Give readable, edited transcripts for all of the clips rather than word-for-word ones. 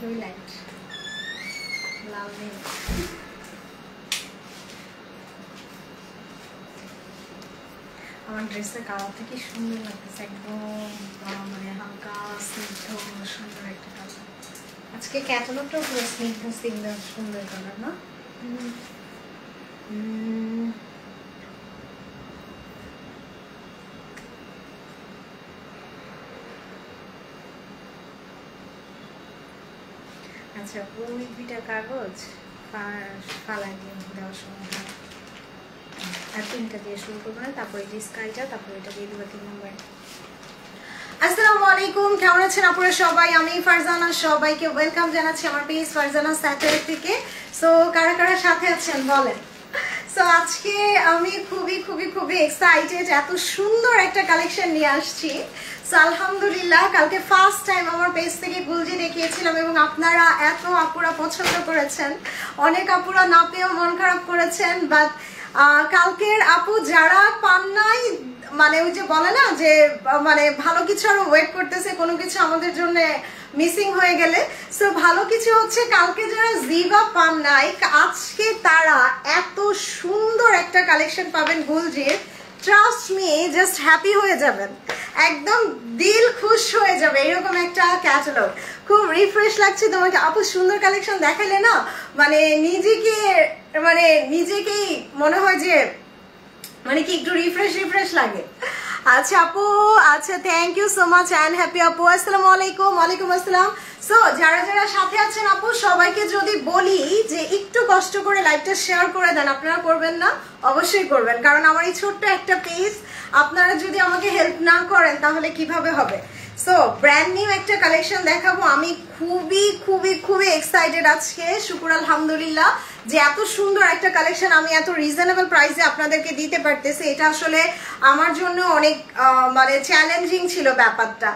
Twilight লাল নীল। আমার ড্রেসের কালারটা কি সুন্দর লাগতেছে, একদম মানে হালকা স্নিগ্ধ সুন্দর একটা কালার। আজকে ক্যাটালগটাও পুরো স্নিগ্ধ স্নিগ্ধ সুন্দর কালার না? আচ্ছা, ওই দুইটা কাগজ ফালাই দিয়ে দেওয়ার সময় আর তিনটা দিয়ে শুরু করবো না, তারপরে যে স্কাইটা, তারপরে এটা দিয়ে দেবো 3 নম্বর। আসসালামু আলাইকুম, কেমন আছেন আপনারা সবাই? আমি ফারজানা, সবাইকে ওয়েলকাম জানাচ্ছি আমার পেজ ফারজানা স্যাটারডে থেকে। সো কারা কারা সাথে আছেন বলেন। সো আজকে আমি খুবই খুবই খুবই এক্সাইটেড, এত সুন্দর একটা কালেকশন নিয়ে আসছি। সো আলহামদুলিল্লাহ, কালকে ফার্স্ট টাইম আমার পেজ থেকে গুলজি দেখিয়েছিলাম এবং আপনারা এত আপুরা পছন্দ করেছেন, অনেক আপুরা না পেয়েও মন খারাপ করেছেন। বাট কালকের আপু যারা পান নাই, মানে ওই যে বলে না যে মানে ভালো কিছু আরো ওয়েট করতেছে, কোনো কিছু আমাদের জন্য মিসিং হয়ে গেলে। সো ভালো কিছু হচ্ছে, কালকে যারা জিবা পান নাই, আজকে তারা এত সুন্দর একটা কালেকশন পাবেন গুলজির। ট্রাস্ট মি, জাস্ট হ্যাপি হয়ে যাবেন, একদম দিল খুশ হয়ে যাবে। এরকম একটা ক্যাটালগ, খুব রিফ্রেশ লাগছে তোমাকে আপু, সুন্দর কালেকশন দেখালে না, মানে নিজেকেই মনে হয় যে মানে কি একটু রিফ্রেশ লাগে। আচ্ছা আপু, আচ্ছা thank you so much and happy আপু। আসসালামু আলাইকুম। ওয়ালাইকুম আসসালাম। সো যারা যারা সাথে আছেন আপু, সবাইকে যদি বলি যে একটু কষ্ট করে লাইভটা শেয়ার করে দেন, আপনারা করবেন না? অবশ্যই করবেন, কারণ আমার এই ছোট্ট একটা পেজ, আপনারা যদি আমাকে হেল্প না করেন তাহলে কিভাবে হবে। সো ব্র্যান্ড নিউ একটা কালেকশন দেখাবো, আমি খুবই খুবই খুবই এক্সাইটেড আজকে। শুকুর আলহামদুলিল্লাহ যে এত সুন্দর একটা কালেকশন আমি এত রিজনেবল প্রাইসে আপনাদেরকে দিতে পারতেছি। এটা আসলে আমার জন্য অনেক মানে চ্যালেঞ্জিং ছিল ব্যাপারটা।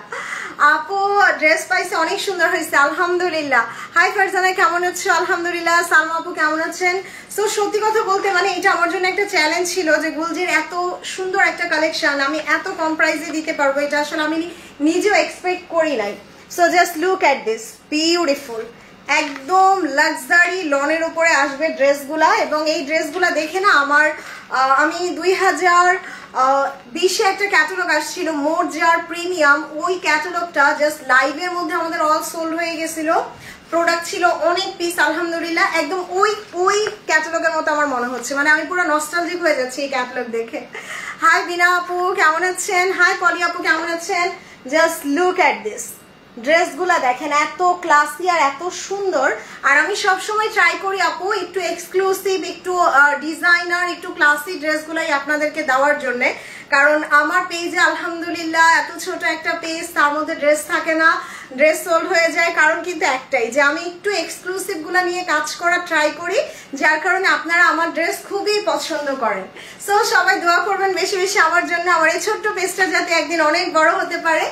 আপু ড্রেস পাইছে, অনেক সুন্দর হয়েছে আলহামদুলিল্লাহ। হাই ফারজানা, কেমন আছো? আলহামদুলিল্লাহ। সালমা আপু কেমন আছেন? সো সত্যি কথা বলতে মানে এটা আমার জন্য একটা চ্যালেঞ্জ ছিল যে গুলজির এত সুন্দর একটা কালেকশন আমি এত কম প্রাইসে দিতে পারবো, এটা আসলে আমি নিজেও এক্সপেক্ট করি নাই। So just look at this, beautiful, একদম লাক্সারি লনের উপরে আসবে ড্রেসগুলা। এবং এই ড্রেসগুলা দেখে না আমি 2020-এ একটা ক্যাটালগ আসছিল মোরজার প্রিমিয়াম, ওই ক্যাটালগটা জাস্ট লাইভের মধ্যে আমাদের অল সোল্ড হয়ে গেছিল। প্রোডাক্ট ছিল অনেক পিস আলহামদুলিল্লাহ, একদম ওই ক্যাটালগের মতো আমার মনে হচ্ছে, মানে আমি পুরো নস্টালজিক হয়ে যাচ্ছি এই ক্যাটালগ দেখে। হাই বিনা আপু কেমন আছেন? হাই পলি আপু কেমন আছেন? জাস্ট লুক অ্যাট দিস, ড্রেসগুলা দেখেন এত ক্লাসি আর এত সুন্দর। আর আমি সবসময় ট্রাই করি আপু একটু এক্সক্লুসিভ, একটু ডিজাইনার, একটু ক্লাসি ড্রেসগুলাই আপনাদেরকে দেওয়ার জন্য, কারণ আমার পেজে আলহামদুলিল্লাহ এত ছোট একটা পেজ, তার মধ্যে ড্রেস থাকে না, ড্রেস সোল্ড হয়ে যায়। কারণ কিন্তু একটাই যে আমি একটু এক্সক্লুসিভ গুলা নিয়ে কাজ করার ট্রাই করি, যার কারণে আপনারা আমার ড্রেস খুবই পছন্দ করেন। সো সবাই দোয়া করবেন বেশি বেশি আমার জন্য, আমার এই ছোট্ট পেজটা যাতে একদিন অনেক বড় হতে পারে।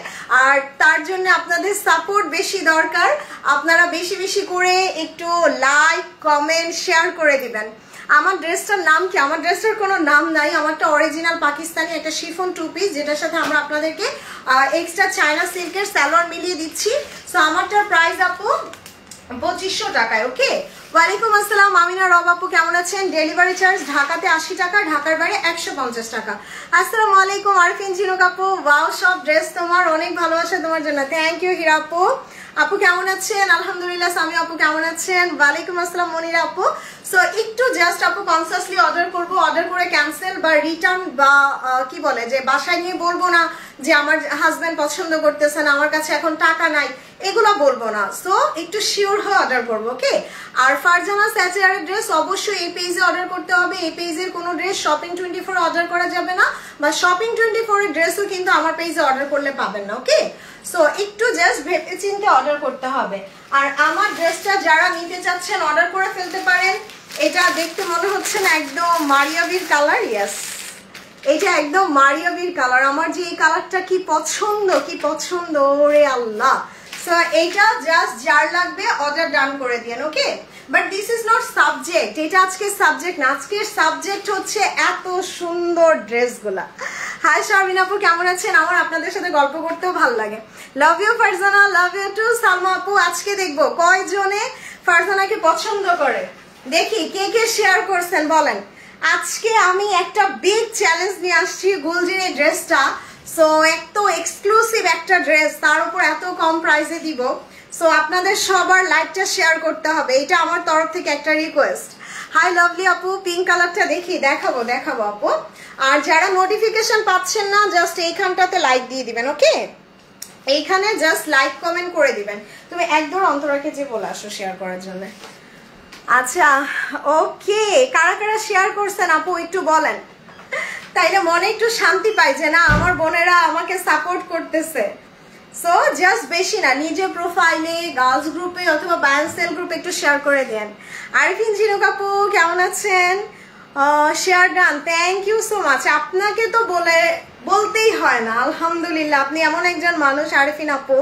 আর তার জন্য আপনাদের সাপোর্ট বেশি দরকার, আপনারা বেশি বেশি করে একটু লাইক কমেন্ট শেয়ার করে দিবেন। আমার ড্রেসটার নাম কি? আমার ড্রেসটার কোনো নাম নাই, আমারটা অরিজিনাল পাকিস্তানি একটা শিফন 2 পিস, যেটার সাথে আমরা আপনাদেরকে এক্সট্রা চায়না সিল্কের সালোয়ার মিলিয়ে দিচ্ছি। সো আমারটার প্রাইস আপু 2500 টাকায়। ওকে, ওয়ালাইকুম আসসালাম আমিনা রব আপু কেমন আছেন? ডেলিভারি চার্জ ঢাকাতে 80 টাকা, ঢাকার বাইরে 150 টাকা। আসসালামু আলাইকুম আরফিন ঝিনুক আপু, ওয়াও সব ড্রেস তোমার, অনেক ভালোবাসা তোমার জন্য, থ্যাংক ইউ হিরা আপু। আপু কেমন আছেন? আলহামদুলিল্লাহ। সামি আপু কেমন আছেন? ওয়ালাইকুম আসসালাম মনিরা আপু। সো একটু জাস্ট আপু কনসিয়াসলি অর্ডার করবো, অর্ডার করে ক্যান্সেল বা রিটার্ন বা কি বলে যে বাসায় নিয়ে বলবো না যে আমার হাজব্যান্ড পছন্দ করতেছে না, আমার কাছে এখন টাকা নাই, এগুলো বলবো না। সো একটু শিওর হয়ে অর্ডার করবো। ওকে, আর ফারজানা স্যাটারের ড্রেস অবশ্যই এই পেজে অর্ডার করতে হবে। এই পেজের কোনো ড্রেস শপিং 24 অর্ডার করা যাবে না, বা শপিং 24 এর ড্রেসও কিন্তু আমার পেজে অর্ডার করলে পাবেন না। ওকে, সো একটু জাস্ট ভেবে চিন্তে অর্ডার করতে হবে। আর আমার ড্রেসটা যারা নিতে চাচ্ছেন অর্ডার করে ফেলতে পারেন। এটা দেখতে মনে হচ্ছে না একদম মারিয়াবির কালার? ইয়েস, এটা একদম মারিয়াবির কালার। আমার যে এই কালারটা কি পছন্দ ওরে আল্লাহ। সো এইটা জাস্ট যার লাগবে অর্ডার ডান করে দিয়েন। Okay, but this is not subject, এটা আজকে সাবজেক্ট না, আজকের সাবজেক্ট হচ্ছে এত সুন্দর ড্রেসগুলা। হাই শারমিন আপু কেমন আছেন? আমার আপনাদের সাথে গল্প করতেও ভালো লাগে। Love you Farzana, love you too Salma আপু। আজকে দেখবো কয়জনে ফারজানাকে পছন্দ করে, দেখি কে কে শেয়ার করছেন বলেন। আজকে আমি একটা বিগ চ্যালেঞ্জ নিয়ে আসছি, গুলজির এই ড্রেসটা। সো এত এক্সক্লুসিভ একটা ড্রেস, তার উপর এত কম প্রাইসে দিব। সো আপনাদের সবার লাইকটা শেয়ার করতে হবে, এটা আমার তরফ থেকে একটা রিকোয়েস্ট। হাই লাভলি আপু, পিঙ্ক কালারটা দেখি, দেখাবো আপু। আর যারা নোটিফিকেশন পাচ্ছেন না, জাস্ট এইখানটাতে লাইক দিয়ে দিবেন, ওকে? এইখানে জাস্ট লাইক কমেন্ট করে দিবেন। তুমি একদম অন্তরাকে যে বলে আসো শেয়ার করার জন্য। আচ্ছা ওকে, কারা কারা শেয়ার করছেন আপু একটু বলেন, তাইলে মনে একটু শান্তি পাই যে না আমার বোনেরা আমাকে সাপোর্ট করতেছে। সো জাস্ট বেশি না, নিজের প্রোফাইলে, গার্লস গ্রুপে অথবা বায়ান্সেল গ্রুপে একটু শেয়ার করে দেন। আরিফিন ঝিনুক আপু কেমন আছেন? Share done, thank you so much. আপনাকে তো বলতেই হয় না, আলহামদুলিল্লাহ আপনি এমন একজন মানুষ আরিফিন আপু,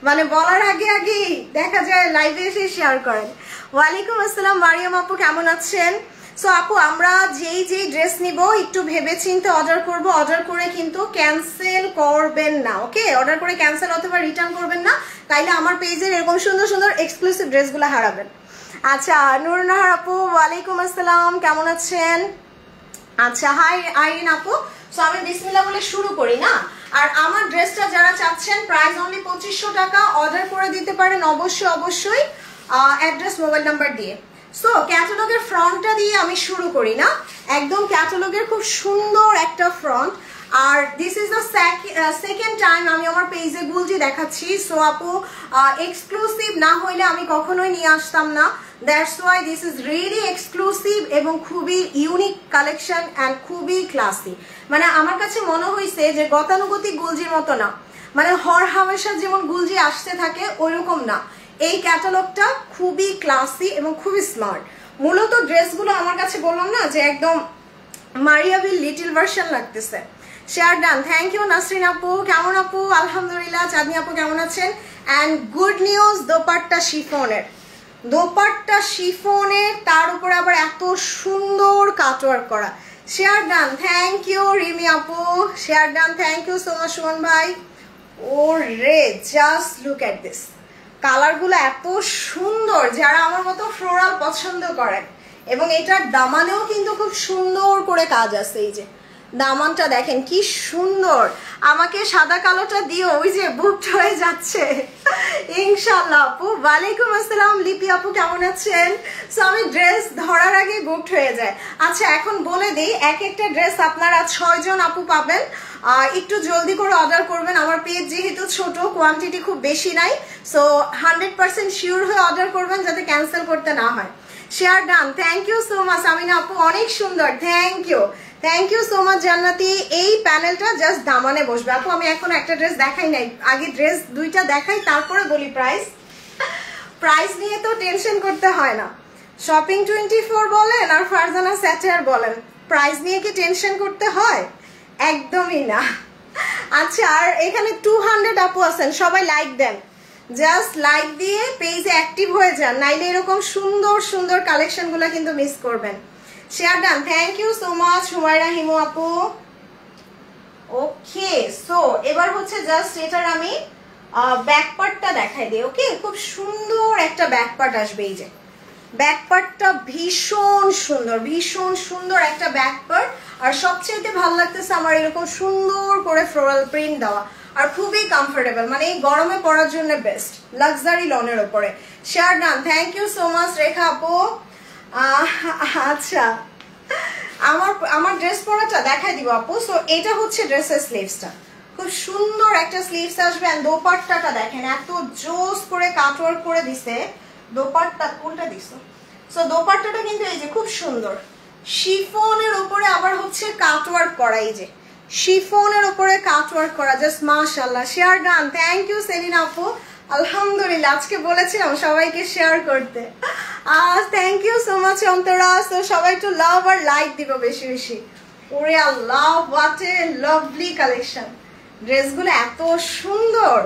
মানে বলার আগে আগেই দেখা যায় লাইভে এসে শেয়ার করেন। ওয়ালাইকুম আসসালাম মারিয়াম আপু, কেমন আছেন? সো আপু আমরা যেই ড্রেস নিব একটু ভেবে চিন্তে অর্ডার করব, অর্ডার করে কিন্তু ক্যান্সেল করবেন না, ওকে? অর্ডার করে ক্যান্সেল অথবা রিটার্ন করবেন না, তাইলে আমার পেজের এরকম সুন্দর সুন্দর এক্সক্লুসিভ ড্রেসগুলো হারাবেন। আচ্ছা নুরনাহার আপু ওয়ালাইকুম আসসালাম, কেমন আছেন? আচ্ছা হাই আইরিন আপু। সো আমি বিসমিল্লাহ বলে শুরু করি না। আর আমার ড্রেসটা যারা চাচ্ছেন প্রাইস অনলি 2500 টাকা, অর্ডার করে দিতে পারেন অবশ্যই অ্যাড্রেস মোবাইল নাম্বার দিয়ে। সো ক্যাটালগের ফ্রন্টটা দিয়ে আমি শুরু করি না, একদম ক্যাটালগের খুব সুন্দর একটা ফ্রন্ট। আর this is the second time আমি আমার পেজে গুলজি দেখাচ্ছি। সো আপু এক্সক্লুসিভ না হইলে আমি কখনোই নিয়ে আসতাম না, that's why this is really exclusive এবং খুবই ইউনিক কালেকশন অ্যান্ড খুবই ক্লাসি। মানে আমার কাছে মনে হয়েছে যে গতানুগতিক গুলজির মতো না, মানে হর হামেশা যেমন গুলজি আসতে থাকে ওইরকম না, এই ক্যাটালগটা খুবই ক্লাসি এবং খুবই স্মার্ট। মূলত ড্রেসগুলো আমার কাছে বললাম না যে একদম মারিয়াবিল লিটল ভার্সন লাগতেছে। Share done, thank you Nasrin আপু, কেমন আপু? আলহামদুলিল্লাহ। চাঁদনি আপু কেমন আছেন? অ্যান্ড গুড নিউজ, দোপাট্টা শিফনের, তার উপরে আবার এত সুন্দর কাটওয়ার্ক করা। Share done, thank you Rimi আপু, share done, thank you so much Suman ভাই। ও রে, জাস্ট লুক এট দিস, কালারগুলো এত সুন্দর, যারা আমার মতো ফ্লোরাল পছন্দ করেন। এবং এটার দামানেও কিন্তু খুব সুন্দর করে কাজ আছে, এই যে দামানটা দেখেন কি সুন্দর। আমাকে সাদা কালোটা দিও, ওই যে বুকড হয়ে যাচ্ছে ইনশাআল্লাহ আপু। ওয়ালাইকুম আসসালাম লিপি আপু, কেমন আছেন? সো আমি ড্রেস ধরার আগে বুকড হয়ে যায়। আচ্ছা এখন বলে দিই, এক একটা ড্রেস আপনারা 6 জন আপু পাবেন, একটু জলদি করে অর্ডার করবেন। আমার পেজ যেহেতু ছোট, কোয়ান্টিটি খুব বেশি নাই, সো 100% শিওর হয়ে অর্ডার করবেন যাতে ক্যান্সেল করতে না হয়। Share done, thank you so much Amina আপু, অনেক সুন্দর, থ্যাংক ইউ সো মাচ জান্নাতি। এই প্যানেলটা জাস্ট দামানে বসবে আপু। আমি এখন একটা ড্রেস দেখাই নাই, আগে ড্রেস দুইটা দেখাই তারপরে বলি প্রাইস নিয়ে তো টেনশন করতে হয় না। শপিং 24 বলেন আর ফারজানা স্যাটার বলেন, প্রাইস নিয়ে কি টেনশন করতে হয়? একদমই না। আচ্ছা আর এখানে 200 আপু আছেন, সবাই লাইক দেন, জাস্ট লাইক দিয়ে পেজে অ্যাক্টিভ হয়ে যান, নাইলে এরকম সুন্দর সুন্দর কালেকশন গুলো কিন্তু মিস করবেন। Share done, thank you so much Humayra Himu আপু। ওকে সো এবার হচ্ছে জাস্ট এটার আমি ব্যাক পার্টটা দেখাই দিই, ওকে? খুব সুন্দর একটা ব্যাক পার্ট আসবে, এই যে ব্যাক পার্টটা ভীষণ সুন্দর একটা ব্যাক পার্ট। আর সবচেয়ে ভালো লাগতেছে আমার এরকম সুন্দর করে ফ্লোরাল প্রিন্ট দেওয়া, আর খুবই কমফোর্টেবল, মানে এই গরমে পরার জন্য বেস্ট, লাক্সারি লনের উপরে। Share done, thank you so much Rekha আপু। আচ্ছা আমার ড্রেস পরাটা দেখাই দিব আপু। সো এটা হচ্ছে ড্রেসের স্লিভসটা, খুব সুন্দর একটা স্লিভস আসবে। এন্ড দোপাট্টাটা দেখেন এত জোস করে কাটওয়ার্ক করে দিছে। দোপাট্টা কোনটা দিছো? সো দোপাট্টাটা কিন্তু এই যে খুব সুন্দর শিফনের উপরে আবার হচ্ছে কাটওয়ার্ক করা, এই যে শিফনের উপরে কাটওয়ার্ক করা, জাস্ট মাশাআল্লাহ। Share done, thank you Selina আপু। আলহামদুলিল্লাহ, আজকে বলেছিলাম সবাইকে শেয়ার করতে। Thank you so much Antara. তো সবাই একটু লাভ আর লাইক দিব বেশি বেশি। ওরে আল্লাহ, হোয়াট এ লাভলি কালেকশন, ড্রেসগুলো এত সুন্দর।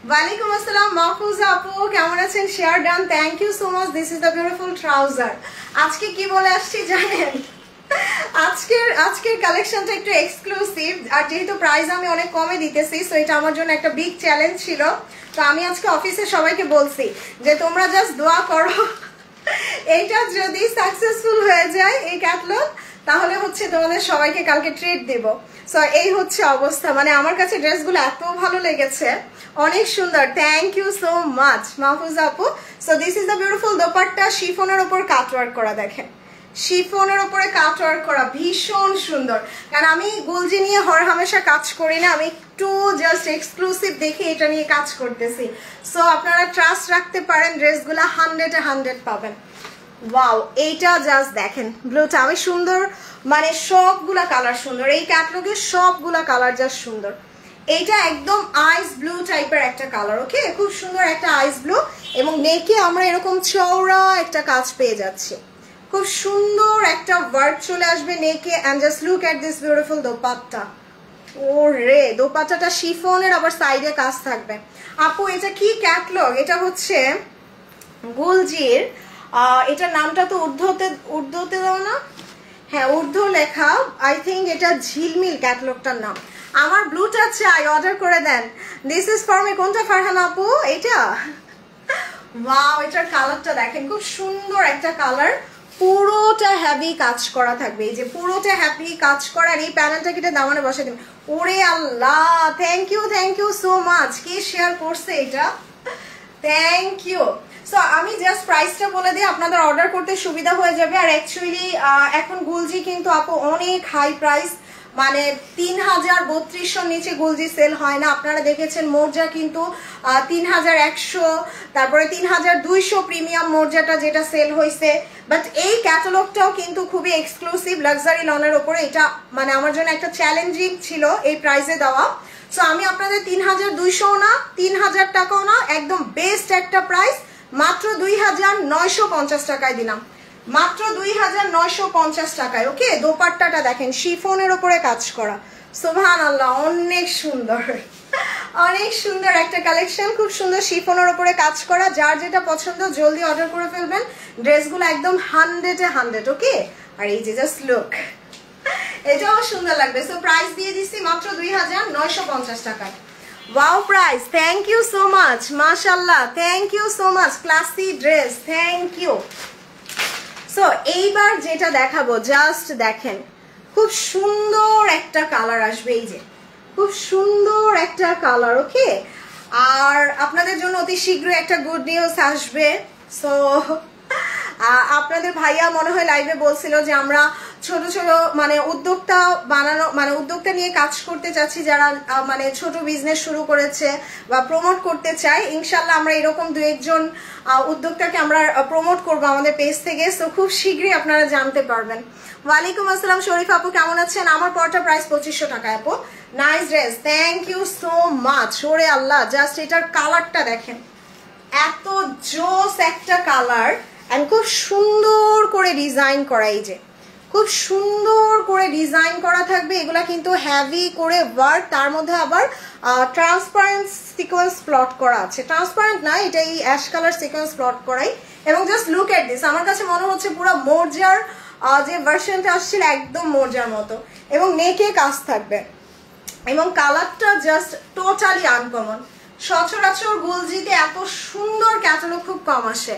ওয়ালাইকুম আসসালাম মাহফুজা আপু, কেমন আছেন? Share done, thank you so much. This is the beautiful trouser. আজকে কি বলে আসছি জানেন? আজকের কালেকশনটা একটু এক্সক্লুসিভ, আর যেহেতু প্রাইস আমি অনেক কমে দিতেছি, সো এটা আমার জন্য একটা বিগ চ্যালেঞ্জ ছিল। তো আমি আজকে অফিসে সবাইকে বলছি যে তোমরা জাস্ট দোয়া করো, এইটা যদি সাকসেসফুল হয়ে যায় এই ক্যাটালগ, তাহলে হচ্ছে তোমাদের সবাইকে কালকে ট্রিট দেব। সো এই হচ্ছে অবস্থা, মানে আমার কাছে ড্রেসগুলো এত ভালো লেগেছে, অনেক সুন্দর। Thank you so much Mahfuza আপু। So this is the beautiful dupatta, শিফনের উপর কাটওয়ার্ক করা, দেখেন শিফনের উপরে কাটওয়ার্ক করা, ভীষণ সুন্দর। কারণ আমি গুলজি নিয়ে হরহামেশা কাজ করি না, আমি একটু জাস্ট এক্সক্লুসিভ দেখে এটা নিয়ে কাজ করতেছি। সো আপনারা ট্রাস্ট রাখতে পারেন, ড্রেসগুলো 100-এ 100 পাবেন। ওয়াও, এইটা জাস্ট দেখেন ব্লুটা, আমি সুন্দর, মানে সবগুলা কালার সুন্দর, এই ক্যাটালগের সবগুলা কালার জাস্ট সুন্দর। এইটা একদম আইস ব্লু টাইপের একটা কালার, ওকে, খুব সুন্দর একটা আইস ব্লু, এবং নেকে আমরা এরকম চওড়া একটা কাজ পেয়ে যাচ্ছি, খুব সুন্দর একটা ওয়ার্ক চলে আসবে নেকে। And just look at this beautiful dupatta. ওরে, দোপাট্টাটা শিফনের, আবার সাইডে কাজ থাকবে। আপু এটা কি ক্যাটালগ? এটা হচ্ছে গুলজির, এটার নামটা তো উর্দুতে দাও না? হ্যাঁ, উর্দু লেখা, আই থিঙ্ক এটা ঝিলমিল ক্যাটালগটার নাম। আমার ব্লুটা চাই, অর্ডার করে দেন। This is for me. কোনটা ফারহানা আপু? এটা? ওয়াও, এটার কালারটা দেখেন, খুব সুন্দর একটা কালার, পুরোটা হেভি কাজ করা থাকবে, এই যে পুরোটা হেভি কাজ করা। আর এই প্যানেলটা কেটে দামানে বসে দিন। ওরে Allah, thank you so much. কে শেয়ার করছে এটা? Thank you. সো আমি জাস্ট প্রাইসটা বলে দিই, আপনাদের অর্ডার করতে সুবিধা হয়ে যাবে। আর অ্যাকচুয়ালি এখন গুলজি কিন্তু আপু অনেক হাই প্রাইস, মানে 3000-3200 নিচে গুলজি সেল হয় না। আপনারা দেখেছেন মোর্জা কিন্তু 3100, তারপরে 3200 প্রিমিয়াম মোর্জাটা যেটা সেল হয়েছে। বাট এই ক্যাটালগটাও কিন্তু খুবই এক্সক্লুসিভ লাক্সারি লনের ওপরে, এটা মানে আমার জন্য একটা চ্যালেঞ্জিং ছিল এই প্রাইসে দেওয়া। সো আমি আপনাদের 3200 না, 3000 টাকাও না, একদম বেস্ট একটা প্রাইস, মাত্র 2950 টাকায় দিলাম, মাত্র 2950 টাকায়। ওকে, দোপাট্টাটা দেখেন শিফনের উপরে কাজ করা, সুবহানাল্লাহ, অনেক সুন্দর, অনেক সুন্দর একটা কালেকশন, খুব সুন্দর শিফনের উপরে কাজ করা। যার যেটা পছন্দ জলদি অর্ডার করে ফেলবেন, ড্রেসগুলো একদম 100-এ 100। ওকে, আর এই যে জাস্ট লুক, এটাও সুন্দর লাগবে। সো প্রাইস দিয়ে দিচ্ছি মাত্র 2950 টাকায়। Wow price, thank you so much, মাশাআল্লাহ, thank you so much, classy dress, thank you. So এইবার যেটা দেখাবো, জাস্ট দেখেন, খুব সুন্দর একটা কালার আসবে, এই যে খুব সুন্দর একটা কালার। ওকে, আর আপনাদের জন্য অতি শীঘ্রই একটা গুড নিউজ আসবে। সো আপনাদের ভাইয়া মনে হয় লাইভে বলছিল যে আমরা ছোট ছোট মানে উদ্যোক্তা বানানো, মানে উদ্যোক্তা নিয়ে কাজ করতে চাচ্ছি, যারা মানে ছোট বিজনেস শুরু করেছে বা প্রমোট করতে চায়। ইনশাল্লাহ আমরা এরকম 2-1 উদ্যোক্তাকে আমরা প্রমোট করবো আমাদের পেজ থেকে। সো খুব শীঘ্রই আপনারা জানতে পারবেন। ওয়ালাইকুম আসসালাম শরীফ আপু, কেমন আছেন? আমার পরটা প্রাইস 2500 টাকা আপু। Nice dress, thank you so much. ওরে আল্লাহ, জাস্ট এটার কালারটা দেখেন, এত জোস একটা কালার, এন্ড খুব সুন্দর করে ডিজাইন করা, এই যে খুব সুন্দর করে ডিজাইন করা থাকবে। এগুলা কিন্তু হেভি করে ওয়ার্ক, তার মধ্যে আবার ট্রান্সপারেন্ট সিকোয়েন্স প্লট করা আছে। ট্রান্সপারেন্ট না, এটা এই অ্যাশ কালার সিকোয়েন্স প্লট করাই। এবং জাস্ট লুক এট দিস, আমার কাছে মনে হচ্ছে পুরো মোর্জার যে ভার্সনটা আসছিল একদম মোর্জার মতো, এবং নেকে কাজ থাকবে, এবং কালারটা জাস্ট টোটালি আনকমন। সচরাচর গুলজিতে এত সুন্দর ক্যাটালগ খুব কম আসে।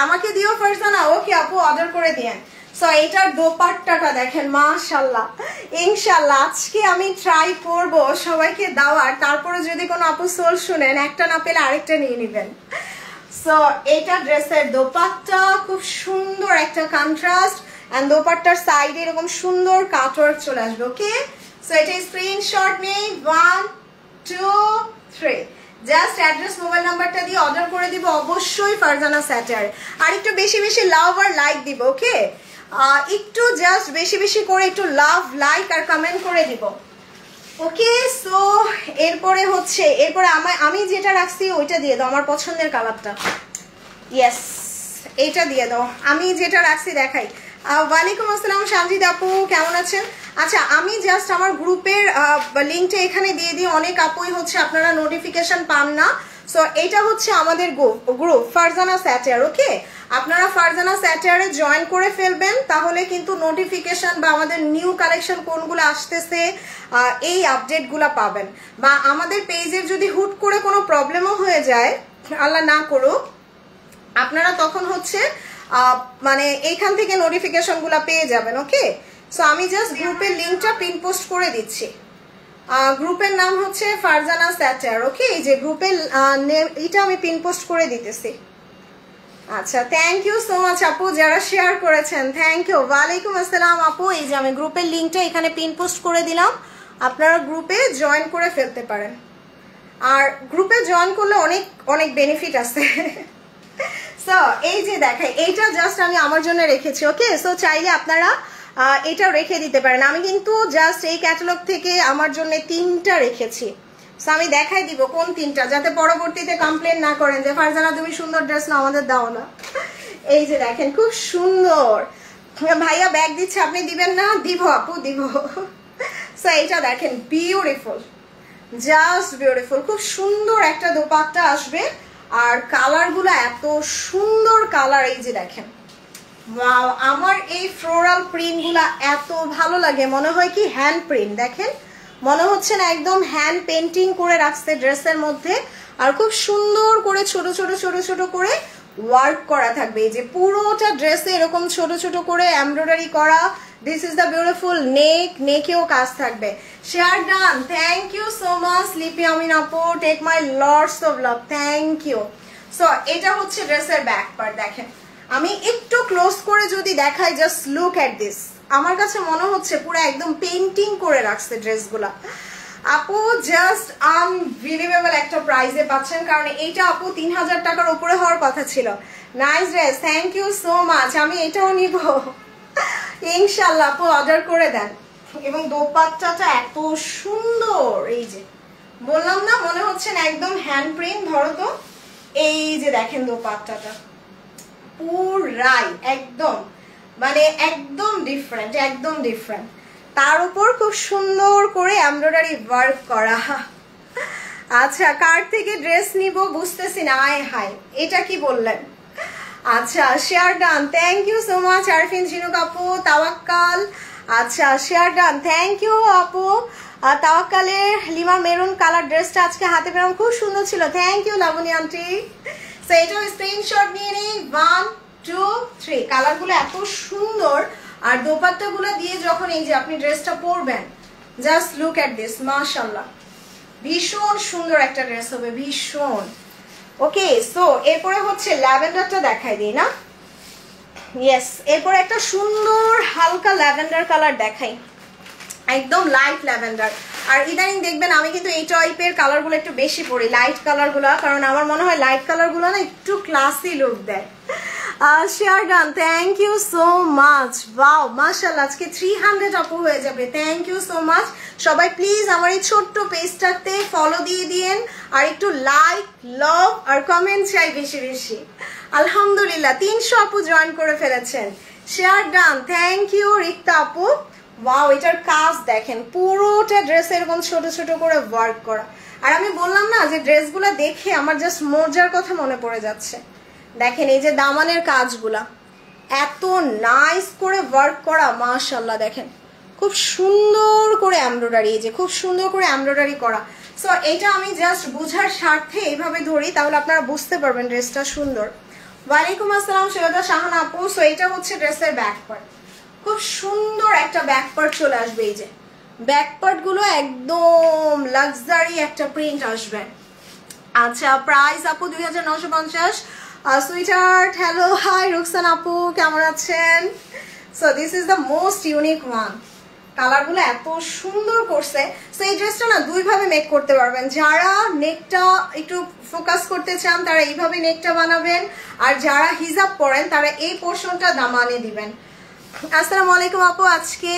আমাকে দিও ফারজানা? ওকে আপু, অর্ডার করে দিয়েন। সো এইটার দোপাট্টাটা দেখেন, মাশাআল্লাহ। ইনশাআল্লাহ আজকে আমি ট্রাই করব সবাইকে দেওয়ার, তারপরে যদি কোনো আপু সোল শুনেন, একটা না পেলে আরেকটা নিয়ে নেবেন। সো এইটা ড্রেসের দোপাট্টা, খুব সুন্দর একটা কন্ট্রাস্ট, এন্ড দোপাট্টার সাইডে এরকম সুন্দর কাটওয়ার্ক চলে আসবে। ওকে, সো এটা স্ক্রিনশট নেই, 1 2 3, জাস্ট অ্যাড্রেস মোবাইল নাম্বারটা দিয়ে অর্ডার করে দিব অবশ্যই ফারজানা স্যাটার। আর একটু বেশি বেশি লাভ আর লাইক দিব। ওকে, একটু জাস্ট বেশি বেশি করে একটু লাভ, লাইক আর কমেন্ট করে দিব। ওকে, সো এরপরে হচ্ছে, এরপরে আমি যেটা রাখছি ওইটা দিয়ে দাও, আমার পছন্দের কালারটা। ইয়েস, এইটা দিয়ে দাও, আমি যেটা রাখছি দেখাই। ওয়ালাইকুম আসসালাম সানজিদ আপু, কেমন আছেন? আচ্ছা, আমি জাস্ট আমার গ্রুপের লিঙ্কটা এখানে দিয়ে দিই। অনেক আপুই হচ্ছে আপনারা নোটিফিকেশন পান না। সো এটা হচ্ছে আমাদের গ্রুপ ফারজানা স্যাটার। ওকে, আপনারা ফারজানা স্যাটারে জয়েন করে ফেলবেন, তাহলে কিন্তু নোটিফিকেশন বা আমাদের নিউ কালেকশন কোনগুলো আসতেছে এই আপডেটগুলো পাবেন। বা আমাদের পেজের যদি হুট করে কোনো প্রবলেমও হয়ে যায়, আল্লাহ না করুক, আপনারা তখন হচ্ছে মানে এইখান থেকে নোটিফিকেশনগুলো পেয়ে যাবেন। ওকে, সো আমি জাস্ট গ্রুপের লিঙ্কটা পিন পোস্ট করে দিচ্ছি। গ্রুপের নাম হচ্ছে ফারজানা স্যাটার। ওকে, এই যে গ্রুপের এটা আমি পিন পোস্ট করে দিতেছি। আচ্ছা, থ্যাংক ইউ সো মাচ আপু যারা শেয়ার করেছেন, থ্যাংক ইউ। ওয়ালাইকুম আসসালাম আপু, এই যে আমি গ্রুপের লিঙ্কটা এখানে পিন পোস্ট করে দিলাম, আপনারা গ্রুপে জয়েন করে ফেলতে পারেন। আর গ্রুপে জয়েন করলে অনেক অনেক বেনিফিট আছে। সো এই যে দেখাই, এইটা জাস্ট আমি আমার জন্য রেখেছি। ওকে, সো চাইলে আপনারা এটাও রেখে দিতে পারেন। আমি কিন্তু জাস্ট এই ক্যাটালগ থেকে আমার জন্য 3টা রেখেছি। সো আমি দেখাই দিব কোন 3টা, যাতে পরবর্তীতে কমপ্লেন না করেন যে ফারজানা তুমি সুন্দর ড্রেস না আমাদের দাও না। এই যে দেখেন খুব সুন্দর, ভাইয়া ব্যাগ দিচ্ছে, আপনি দিবেন না? দিব আপু, দিব। সো এইটা দেখেন, বিউটিফুল, জাস্ট বিউটিফুল, খুব সুন্দর একটা দোপাট্টা আসবে। আর কালারগুলো এত সুন্দর কালার, এই যে দেখেন, ওয়াও, আমার এই ফ্লোরাল প্রিন্টগুলো এত ভালো লাগে, মনে হয় কি হ্যান্ড প্রিন্ট। দেখেন, মনে হচ্ছে না একদম হ্যান্ড পেন্টিং করে রাখছে ড্রেসের মধ্যে। আর খুব সুন্দর করে ছোট ছোট ছোট ছোট করে ওয়ার্ক করা থাকবে। এই যে পুরোটা ড্রেসে এরকম ছোট ছোট করে এমব্রয়ডারি করা। This is the beautiful neck, নেকেও কাজ থাকবে। Share done, thank you so much Lipi Amin আপু, take my lots of love, thank you. So এটা হচ্ছে ড্রেসের ব্যাক পার্ট। দেখেন, আমি একটু ক্লোজ করে যদি দেখাই, জাস্ট লুক এট দিস, আমার কাছে মনে হচ্ছে পুরো একদম পেন্টিং করে রাখছে ড্রেসগুলা। আপু জাস্ট আনবিলিভেবল একটা প্রাইসে পাচ্ছেন, কারণ এইটা আপু 3000 টাকার উপরে হওয়ার কথা ছিল। Nice dress, thank you so much. আমি এটাও নিব ইনশাল্লাহ। আপু অর্ডার করে দেন। এবং দোপাট্টাটা এত সুন্দর, এই যে বললাম না, মনে হচ্ছে না একদম হ্যান্ড প্রিন্ট। ধরো তো, এই যে দেখেন দোপাট্টাটা পুরাই একদম মানে একদম ডিফারেন্ট, একদম ডিফারেন্ট। তার উপর খুব সুন্দর করে এমব্রয়ডারি ওয়ার্ক করা। আচ্ছা, কার থেকে ড্রেস নিব বুঝতেছি না। আয় হায়, এটা কি বললেন? আচ্ছা, share done, thank you so much. Arfin Jhinuk আপু, তাওয়াক্কাল, আচ্ছা শেয়ার ডান, থ্যাংক ইউ আপু। তাওয়াক্কালের লিমা মেরুন কালার ড্রেসটা আজকে হাতে পেলাম, খুব সুন্দর ছিল, thank you Laboni aunty. So এটাও স্ক্রিনশট নিয়ে নিই। 1 2 3, কালারগুলো এত সুন্দর। আর দোপাট্টাগুলো দিয়ে যখন এই যে আপনি ড্রেসটা পরবেন, জাস্ট লুক এট দিস, মাশাআল্লাহ, ভীষণ সুন্দর একটা ড্রেস হবে, ভীষণ। ওকে, সো এরপরে হচ্ছে ল্যাভেন্ডারটা দেখাই দিই না? ইয়েস, এরপরে একটা সুন্দর হালকা ল্যাভেন্ডার কালার দেখাই, একদম লাইট ল্যাভেন্ডার। আর ইদানিং দেখবেন আমি কিন্তু এই টাইপের কালারগুলো একটু বেশি পরি, লাইট কালারগুলো, কারণ আমার মনে হয় লাইট কালারগুলো না একটু ক্লাসি লুক দেয়। Share done, thank you so much. Wow, মাশাআল্লাহ, আজকে 300 আপু হয়ে যাবে, থ্যাংক ইউ সো মাচ। সবাই প্লিজ আমার এই ছোট্ট পেজটাতে ফলো দিয়ে দিয়েন, আর একটু লাইক, লাভ আর কমেন্ট চাই বেশি বেশি। আলহামদুলিল্লাহ 300 আপু জয়েন করে ফেলেছেন। Share done, thank you Rikta আপু। ওয়াও, এটার কাজ দেখেন, পুরোটা ড্রেস এরকম ছোট ছোট করে ওয়ার্ক করা। আর আমি বললাম না যে ড্রেসগুলো দেখে আমার জাস্ট মোজার কথা মনে পড়ে যাচ্ছে। দেখেন এই যে দামানের কাজগুলা এত নাইস করে ওয়ার্ক করা, মাশাআল্লাহ, দেখেন খুব সুন্দর করে এমব্রয়ডারি, এই যে খুব সুন্দর করে এমব্রয়ডারি করা। সো এটা আমি জাস্ট বুঝার স্বার্থে এইভাবে ধরি, তাহলে আপনারা বুঝতে পারবেন ড্রেসটা সুন্দর। ওয়ালাইকুম আসসালাম সৈয়দা শাহানা আপু। সো এটা হচ্ছে ড্রেসের ব্যাক পার্ট, খুব সুন্দর একটা ব্যাক পার্ট চলে আসবে। এই যে ব্যাক পার্ট গুলো একদম লাক্সারি একটা প্রিন্ট আসবে। আচ্ছা, প্রাইস আপু 2950। সুইটার্ট, হ্যালো, হাই রুকসান আপু, কেমন আছেন? So this is the most unique one. কালারগুলো এত সুন্দর করছে। সো এই ড্রেসটা না দুইভাবে মেক করতে পারবেন। যারা নেকটা একটু ফোকাস করতে চান তারা এইভাবে নেকটা বানাবেন, আর যারা হিজাব পরেন তারা এই পোর্শনটা দামানে দিবেন। আসসালামু আলাইকুম আপু, আজকে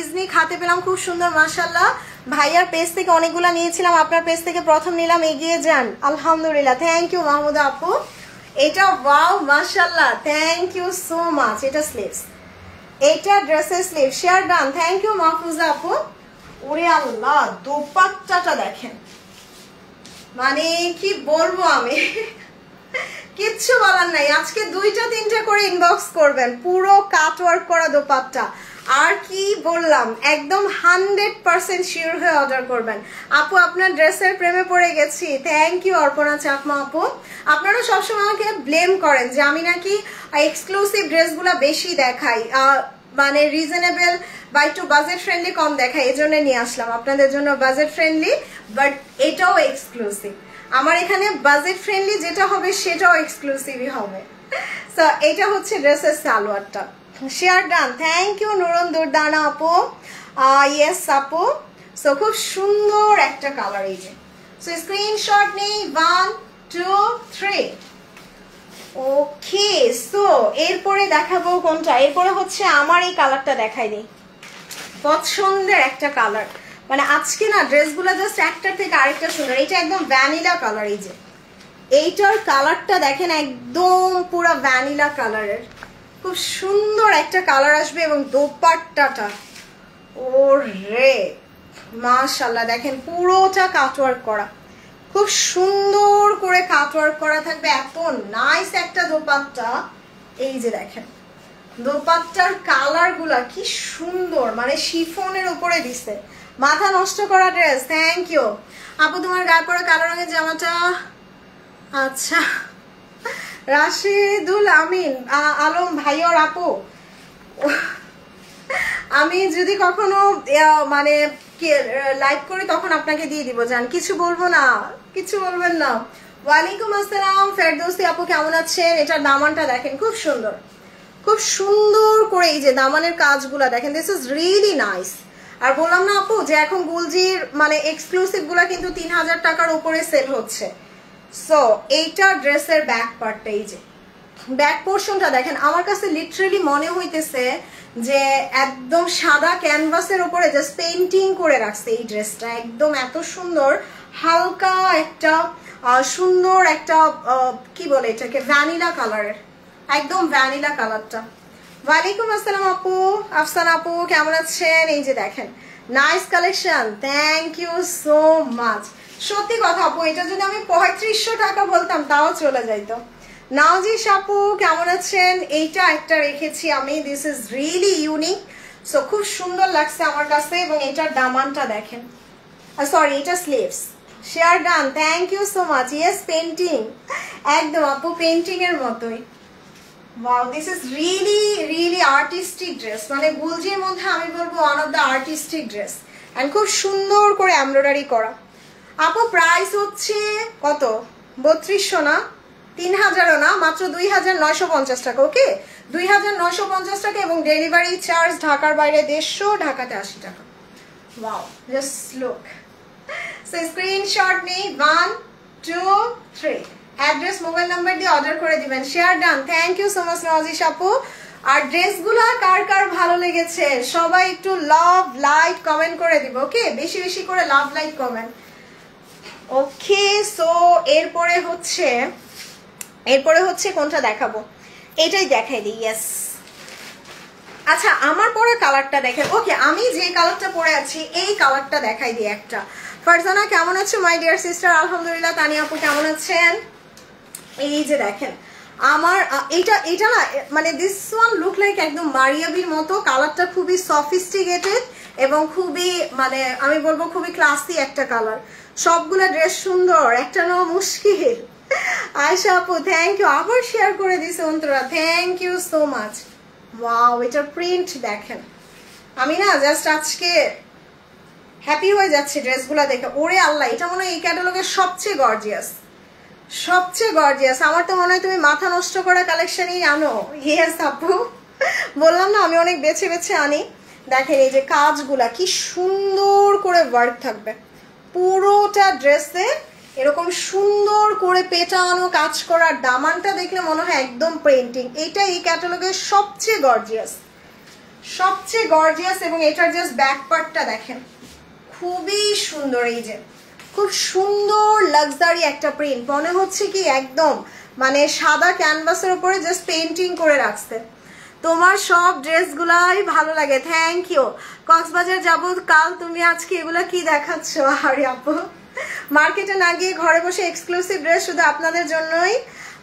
ইজনিক হাতে পেলাম, খুব সুন্দর, মাশাআল্লাহ। ভাইয়ার পেজ থেকে অনেকগুলো নিয়েছিলাম, আপনার পেজ থেকে প্রথম নিলাম, এগিয়ে যান। আলহামদুলিল্লাহ, থ্যাংক ইউ মাহমুদা আপু। এটা ওয়াও, মাশাআল্লাহ, থ্যাংক ইউ সো মাচ। এটা স্লিভস, এটা ড্রেসের sleeve. Share done, thank you Mahfuza আপু। ওরে আল্লাহ, দোপাট্টাটা দেখেন, মানে কি বলবো আমি, কিচ্ছু বলার নাই, আজকে 2-3টা করে ইনবক্স করবেন, পুরো কাটওয়ার্ক করা দোপাট্টা। আর কি বললাম, একদম 100% শিওর হয়ে অর্ডার করবেন। আপু আপনার ড্রেসের প্রেমে পড়ে গেছি, থ্যাংক ইউ অর্পণা চাকমা আপু। আপনারা সবসময় আমাকে ব্লেম করেন যে আমি নাকি এক্সক্লুসিভ ড্রেসগুলো বেশি দেখাই, মানে রিজনেবল বা একটু বাজেট ফ্রেন্ডলি কম দেখাই, এই জন্য নিয়ে আসলাম আপনাদের জন্য বাজেট ফ্রেন্ডলি, বাট এটাও এক্সক্লুসিভ। আমার এখানে বাজেট ফ্রেন্ডলি যেটা হবে সেটাও এক্সক্লুসিভই হবে। সো এটা হচ্ছে ড্রেসের সালোয়ারটা। শেয়ার ডান, থ্যাংক ইউ নুরন দুর্দানা আপু, ইয়েস আপু। সো খুব সুন্দর একটা কালার এই যে। সো স্ক্রিনশট নেই, 1 2 3। ওকে, সো এরপরে দেখাবো কোনটা, এরপরে হচ্ছে আমার এই কালারটা দেখাই দিই, পছন্দের একটা কালার। মানে আজকে না ড্রেসগুলো জাস্ট একটার থেকে আরেকটা সুন্দর। এটা একদম ভ্যানিলা কালার, এই যে এইটার কালারটা দেখেন, একদম পুরো ভ্যানিলা কালারের, খুব সুন্দর একটা কালার আসবে। এবং দোপাট্টাটা ওরে মাশাআল্লাহ, দেখেন পুরোটা কাটওয়ার্ক করা, খুব সুন্দর করে কাটওয়ার্ক করা থাকবে, এত নাইস একটা দোপাট্টা। এই যে দেখেন দোপাট্টার কালার গুলা কি সুন্দর, মানে শিফনের উপরে দিছে, মাথা নষ্ট করা ড্রেস। থ্যাংক ইউ আপু। তোমার গায়ে পরা কালো রঙের জামাটা, আচ্ছা রাশিদুল আমিন আলম ভাইয়র আপু, আমি যদি কখনো মানে লাইভ করি তখন আপনাকে দিয়ে দিব, জান কিছু বলবো না, কিছু বলবেন না। ওয়ালাইকুম আসসালাম ফেরদৌসি আপু, কেমন আছেন? এটার দামানটা দেখেন, খুব সুন্দর, খুব সুন্দর করে এই যে দামানের কাজগুলা দেখেন, দিস ইজ রিয়েলি নাইস। আর বললাম না আপু যে এখন গুলজির মানে এক্সক্লুসিভ গুলা কিন্তু 3000 টাকার উপরে সেল হচ্ছে। সো এইটা ড্রেসের ব্যাক পার্টটা, এই যে ব্যাক পোর্শনটা দেখেন, আমার কাছে লিটারেলি মনে হইতেছে যে একদম সাদা ক্যানভাসের উপরে জাস্ট পেইন্টিং করে রাখছে এই ড্রেসটা, একদম এত সুন্দর, হালকা একটা সুন্দর একটা কি বলে এটাকে, ভ্যানিলা কালারের, একদম ভ্যানিলা কালারটা। ওয়ালাইকুম আসসালাম আপু, আফসানা আপু কেমন আছেন? এই যে দেখেন nice collection, thank you so much. সত্যি কথা আপু, এটা যদি আমি 3500 টাকা বলতাম তাও চলে যাইতো। নাওজিস আপু কেমন আছেন? এইটা একটা রেখেছি আমি, this is really unique, so খুব সুন্দর লাগছে আমার কাছে। এবং এটার দামানটা দেখেন, সরি এটা sleeves. Share done, thank you so much. Yes painting, একদম আপু পেন্টিং এর মতোই। Wow, this is really really artistic dress, মানে গুলজির মধ্যে আমি বলবো one of the artistic dress, and খুব সুন্দর করে এমব্রয়ডারি করা। আপু প্রাইস হচ্ছে কত? 3200 না, 3000ও না, মাত্র 2950 টাকা। ওকে, 2950 টাকা, এবং ডেলিভারি চার্জ ঢাকার বাইরে 150, ঢাকাতে 80 টাকা। Wow, just look. So screenshot নেই, 1 2 3, অ্যাড্রেস মোবাইল নাম্বার দিয়ে অর্ডার করে দিবেন। Share done, thank you so much Nawazish আপু। আর ড্রেসগুলা কার কার ভালো লেগেছে সবাই একটু লাভ লাইক কমেন্ট করে দিব। ওকে, বেশি বেশি করে লাভ লাইক কমেন্ট। ওকে, সো এরপরে হচ্ছে কোনটা দেখাবো, এটাই দেখাই দিই। ইয়েস, আচ্ছা আমার পরে কালারটা দেখেন। ওকে, আমি যে কালারটা পরে আছি এই কালারটা দেখাই দিই একটা। ফারজানা কেমন আছো মাই ডিয়ার সিস্টার? আলহামদুলিল্লাহ। তানিয়া আপু কেমন আছেন? এই যে দেখেন আমার এটা না, মানে দিস ওয়ান লুক লাইক একদম মারিয়াবির মতো। কালারটা খুবই সফিস্টিকেটেড এবং খুবই মানে আমি বলবো খুবই ক্লাসি একটা কালার। সবগুলা ড্রেস সুন্দর, একটা নেওয়া মুশকিল। আয়শা আপু থ্যাংক ইউ, আবার শেয়ার করে দিছে Antara, thank you so much. Wow, এটার প্রিন্ট দেখেন, আমি না জাস্ট আজকে হ্যাপি হয়ে যাচ্ছে ড্রেসগুলা দেখে। ওরে আল্লাহ, এটা মনে হয় এই ক্যাটালগের সবচেয়ে গর্জিয়াস, সবচেয়ে গর্জিয়াস। আমার তো মনে হয় তুমি মাথা নষ্ট করা কালেকশনই আনো। ইয়েস আপু, বললাম না আমি অনেক বেছে বেছে আনি। দেখেন এই যে কাজগুলা কি সুন্দর করে ওয়ার্ক থাকবে পুরোটা ড্রেসে, এরকম সুন্দর করে পেটানো কাজ করার। দামানটা দেখলে মনে হয় একদম পেইন্টিং। এটা এই ক্যাটালগের সবচেয়ে গর্জিয়াস, সবচেয়ে গর্জিয়াস। এবং এটার জাস্ট ব্যাক পার্টটা দেখেন, খুবই সুন্দর। এই যে খুব সুন্দর লাক্সারি একটা প্রিন্ট, মনে হচ্ছে কি একদম মানে সাদা ক্যানভাসের উপরে জাস্ট পেইন্টিং করে রাখছে। তোমার সব ড্রেসগুলাই ভালো লাগে, থ্যাংক ইউ। কক্সবাজার যাবো কাল, তুমি আজকে এগুলা কি দেখাচ্ছ? আরে আপু, মার্কেটে না গিয়ে ঘরে বসে এক্সক্লুসিভ ড্রেস শুধু আপনাদের জন্যই।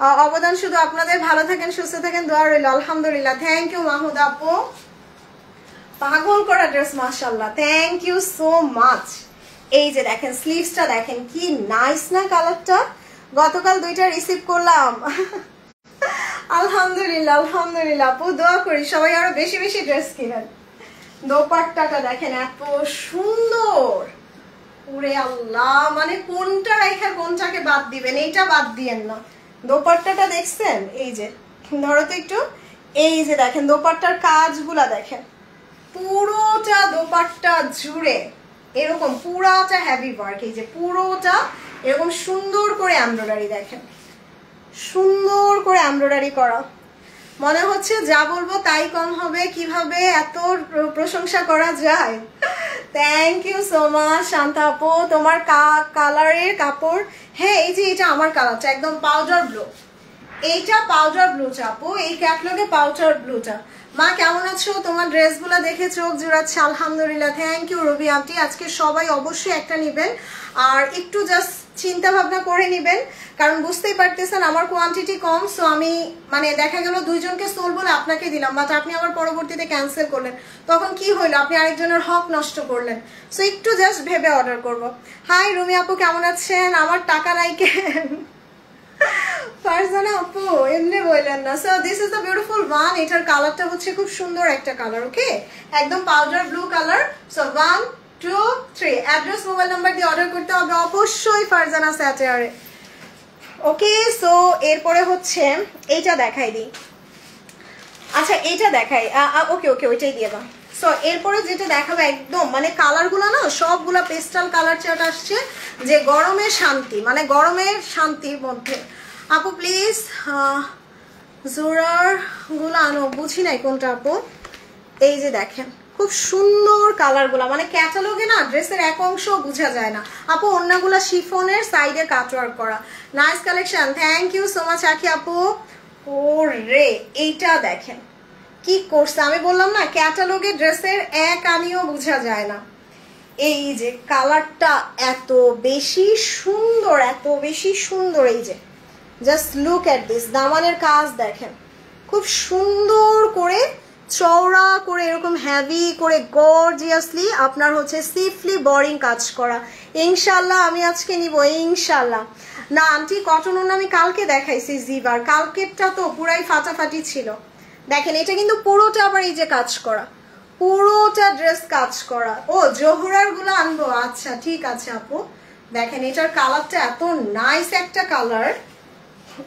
অবদান শুধু আপনাদের। ভালো থাকেন, সুস্থ থাকেন, দোয়া রইল। আলহামদুলিল্লাহ, থ্যাংক ইউ মাহমুদা আপু। পাগল করা ড্রেস, মাশাআল্লাহ, থ্যাংক ইউ সো মাচ। এই যে দেখেন স্লিভসটা দেখেন কি নাইস না কালারটা। গতকাল দুইটা রিসিভ করলাম। আলহামদুলিল্লাহ আলহামদুলিল্লাহ আপু, দোয়া করি সবাই আরো বেশি বেশি ড্রেস কিনেন। দোপাট্টাটা দেখেন এত সুন্দর, ওরে আল্লাহ, মানে কোনটা রেখে কোনটাকে বাদ দিবেন, এইটা বাদ দিয়েন না। দোপাট্টাটা দেখছেন, এই যে ধরো তো একটু, এই যে দেখেন দোপাট্টার কাজগুলা দেখেন, পুরোটা দোপাট্টা জুড়ে এরকম পুরাটা হেভি ওয়ার্ক। এই যে পুরোটা এরকম সুন্দর করে এমব্রয়ডারি দেখেন, সুন্দর করে এমব্রয়ডারি করা। মনে হচ্ছে যা বলবো তাই কম হবে, কিভাবে এত প্রশংসা করা যায়। Thank you so much Shanta আপু, তোমার কালারের কাপড়। হ্যাঁ এই যে এটা আমার কালারটা একদম পাউডার ব্লু, এইটা পাউডার ব্লুটা আপু, এই ক্যাটলগে পাউডার ব্লুটা। মা কেমন আছো? তোমার ড্রেসগুলো দেখে চোখ জোড়াচ্ছে। আলহামদুলিল্লাহ, থ্যাংক ইউ রবি আন্টি। আজকে সবাই অবশ্যই একটা নেবেন, আর একটু জাস্ট চিন্তা ভাবনা করে নেবেন, কারণ বুঝতেই পারতেছেন আমার কোয়ান্টিটি কম। সো আমি মানে দেখা গেল দুইজনকে সোল বলে আপনাকে দিলাম, বাট আপনি আবার পরবর্তীতে ক্যান্সেল করলেন, তখন কি হইলো, আপনি আরেকজনের হক নষ্ট করলেন। সো একটু জাস্ট ভেবে অর্ডার করব। হাই রুমি আপু, কেমন আছেন? আমার টাকা নাই কেন? ফারজানা আপু এমনি বললেন না। So this is the beautiful one. এটার কালারটা হচ্ছে খুব সুন্দর একটা কালার, ওকে, একদম powder blue colour. So 1 2 3 address mobile number দিয়ে অর্ডার করতে হবে অবশ্যই ফারজানা স্যাটেয়ারে, ওকে। সো এরপরে হচ্ছে এইটা দেখাই দিই। আচ্ছা এইটা দেখাই, ওকে ওকে ওইটাই দিয়ে দাও। সো এরপরে যেটা দেখাবো একদম মানে কালারগুলো না সবগুলা পেস্টাল কালার চার্ট আসছে, যে গরমের শান্তি, মানে গরমের শান্তির মধ্যে। আপু প্লিজ জোরার গুলো আনো, বুঝি নাই কোনটা আপু। এই যে দেখেন খুব সুন্দর কালারগুলা, মানে ক্যাটালগে না ড্রেসের এক অংশ বোঝা যায় না আপু। অন্যগুলা শিফনের সাইডে কাটওয়ার্ক করা, nice collection, thank you so much Akhi আপু। ও রে এইটা দেখেন কি করছে, আমি বললাম না ক্যাটালগে ড্রেসের এক আনিও বোঝা যায় না। এই যে কালারটা এত বেশি সুন্দর, এত বেশি সুন্দর। এই যে জাস্ট লুক এট দিস, দামানের কাজ দেখেন খুব সুন্দর করে চওড়া করে এরকম হেভি করে গর্জিয়াসলি আপনার হচ্ছে সিফলি বোরিং কাজ করা। ইনশাল্লাহ আমি আজকে নিব ইনশাল্লাহ। না আন্টি কটন ওনা আমি কালকে দেখাইছি জিবার, কালকেরটা তো পুরাই ফাটাফাটি ছিল। দেখেন এটা কিন্তু পুরোটা আবার এই যে কাজ করা, পুরোটা ড্রেস কাজ করা। ও জোহরার গুলো আনবো, আচ্ছা ঠিক আছে আপু। দেখেন এটার কালারটা এত নাইস একটা কালার,